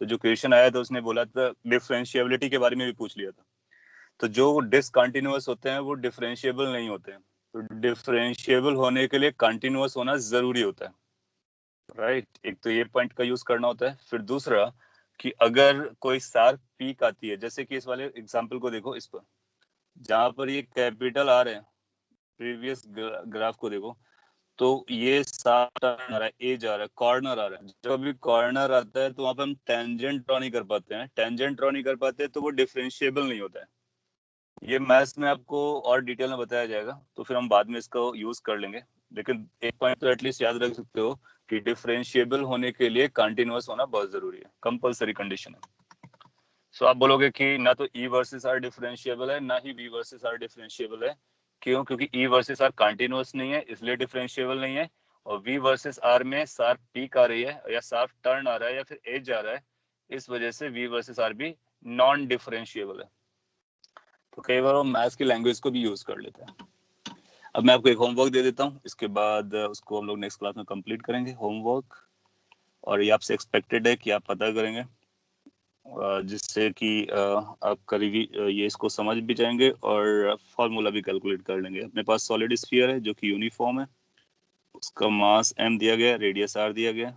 तो जो क्वेश्चन आया था उसने बोला था डिफरेंशिएबिलिटी के बारे में भी पूछ लिया था। तो जो डिसकंटिन्यूअस होते हैं वो डिफरेंशिएबल नहीं होते हैं, तो डिफरेंशिएबल होने के लिए कंटिन्यूअस होना जरूरी होता है, राइट। एक तो ये पॉइंट का यूज करना होता है। फिर दूसरा कि अगर कोई शार्प पीक आती है, जैसे कि इस वाले एग्जांपल को देखो, इस पर जहां पर ये कैपिटल आ रहे हैं, प्रीवियस ग्राफ को देखो, तो ये शार्प आ रहा है, एज आ रहा है, कॉर्नर आ रहा है। जब भी कॉर्नर आता है तो वहां पे हम टेंजेंट ड्रॉ नहीं कर पाते हैं, टेंजेंट ड्रॉ नहीं कर पाते तो वो डिफरेंशिएबल नहीं होता है। ये मैथ्स में आपको और डिटेल में बताया जाएगा, तो फिर हम बाद में इसको यूज कर लेंगे। लेकिन एक पॉइंट तो एटलीस्ट याद रख सकते हो कि डिफरेंशिएबल होने के लिए कंटिन्यूअस होना बहुत जरूरी है, कंपलसरी कंडीशन है। सो आप बोलोगे कि ना तो E वर्सेस R डिफरेंशिएबल है, ना ही V वर्सेस R डिफरेंशिएबल है। क्यों? क्योंकि E वर्सेस R कंटिन्यूअस नहीं है, इसलिए डिफरेंशिएबल नहीं है। और V वर्सेस R में शार्प पीक आ रही है या शार्प टर्न आ रहा है या फिर एज आ रहा है, इस वजह से V वर्सेस R भी नॉन डिफरेंशिएबल है। तो कई बार हम मैथ्स की लैंग्वेज को भी यूज कर लेते हैं। अब मैं आपको एक होमवर्क दे देता हूँ, इसके बाद उसको हम लोग नेक्स्ट क्लास में कंप्लीट करेंगे होमवर्क, और ये आपसे एक्सपेक्टेड है कि आप पता करेंगे, जिससे कि आप करीबी ये इसको समझ भी जाएंगे और फॉर्मूला भी कैलकुलेट कर लेंगे। अपने पास सॉलिड स्फीयर है जो कि यूनिफॉर्म है, उसका मास m दिया गया, रेडियस r दिया गया,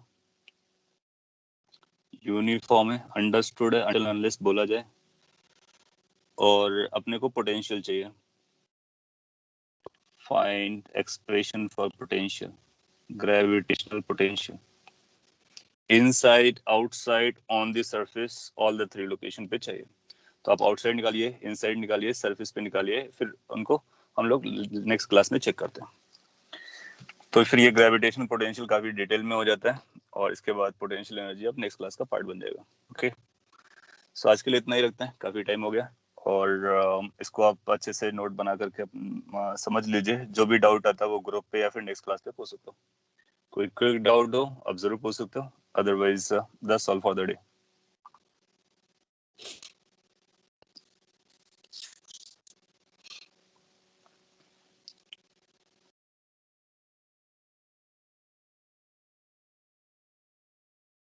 यूनिफॉर्म है, अंडरस्टूड है अनटिल अनलेस बोला जाए, और अपने को पोटेंशियल चाहिए। Find expression for potential, gravitational potential, inside, outside, on the surface, all the 3 location पे चाहिए। तो आप आउटसाइड निकालिए, इनसाइड निकालिए, सरफेस पे निकालिए, फिर उनको हम लोग नेक्स्ट क्लास में चेक करते हैं। तो फिर ये ग्रेविटेशनल पोटेंशियल काफी डिटेल में हो जाता है, और इसके बाद पोटेंशियल एनर्जी अब नेक्स्ट क्लास का पार्ट बन जाएगा। ओके, सो आज के लिए इतना ही रखते हैं, काफी टाइम हो गया। और इसको आप अच्छे से नोट बना करके समझ लीजिए। जो भी डाउट आता है वो ग्रुप पे या फिर नेक्स्ट क्लास पे पूछ सकते हो। कोई क्विक डाउट हो आप जरूर पूछ सकते हो, otherwise that's all for the day.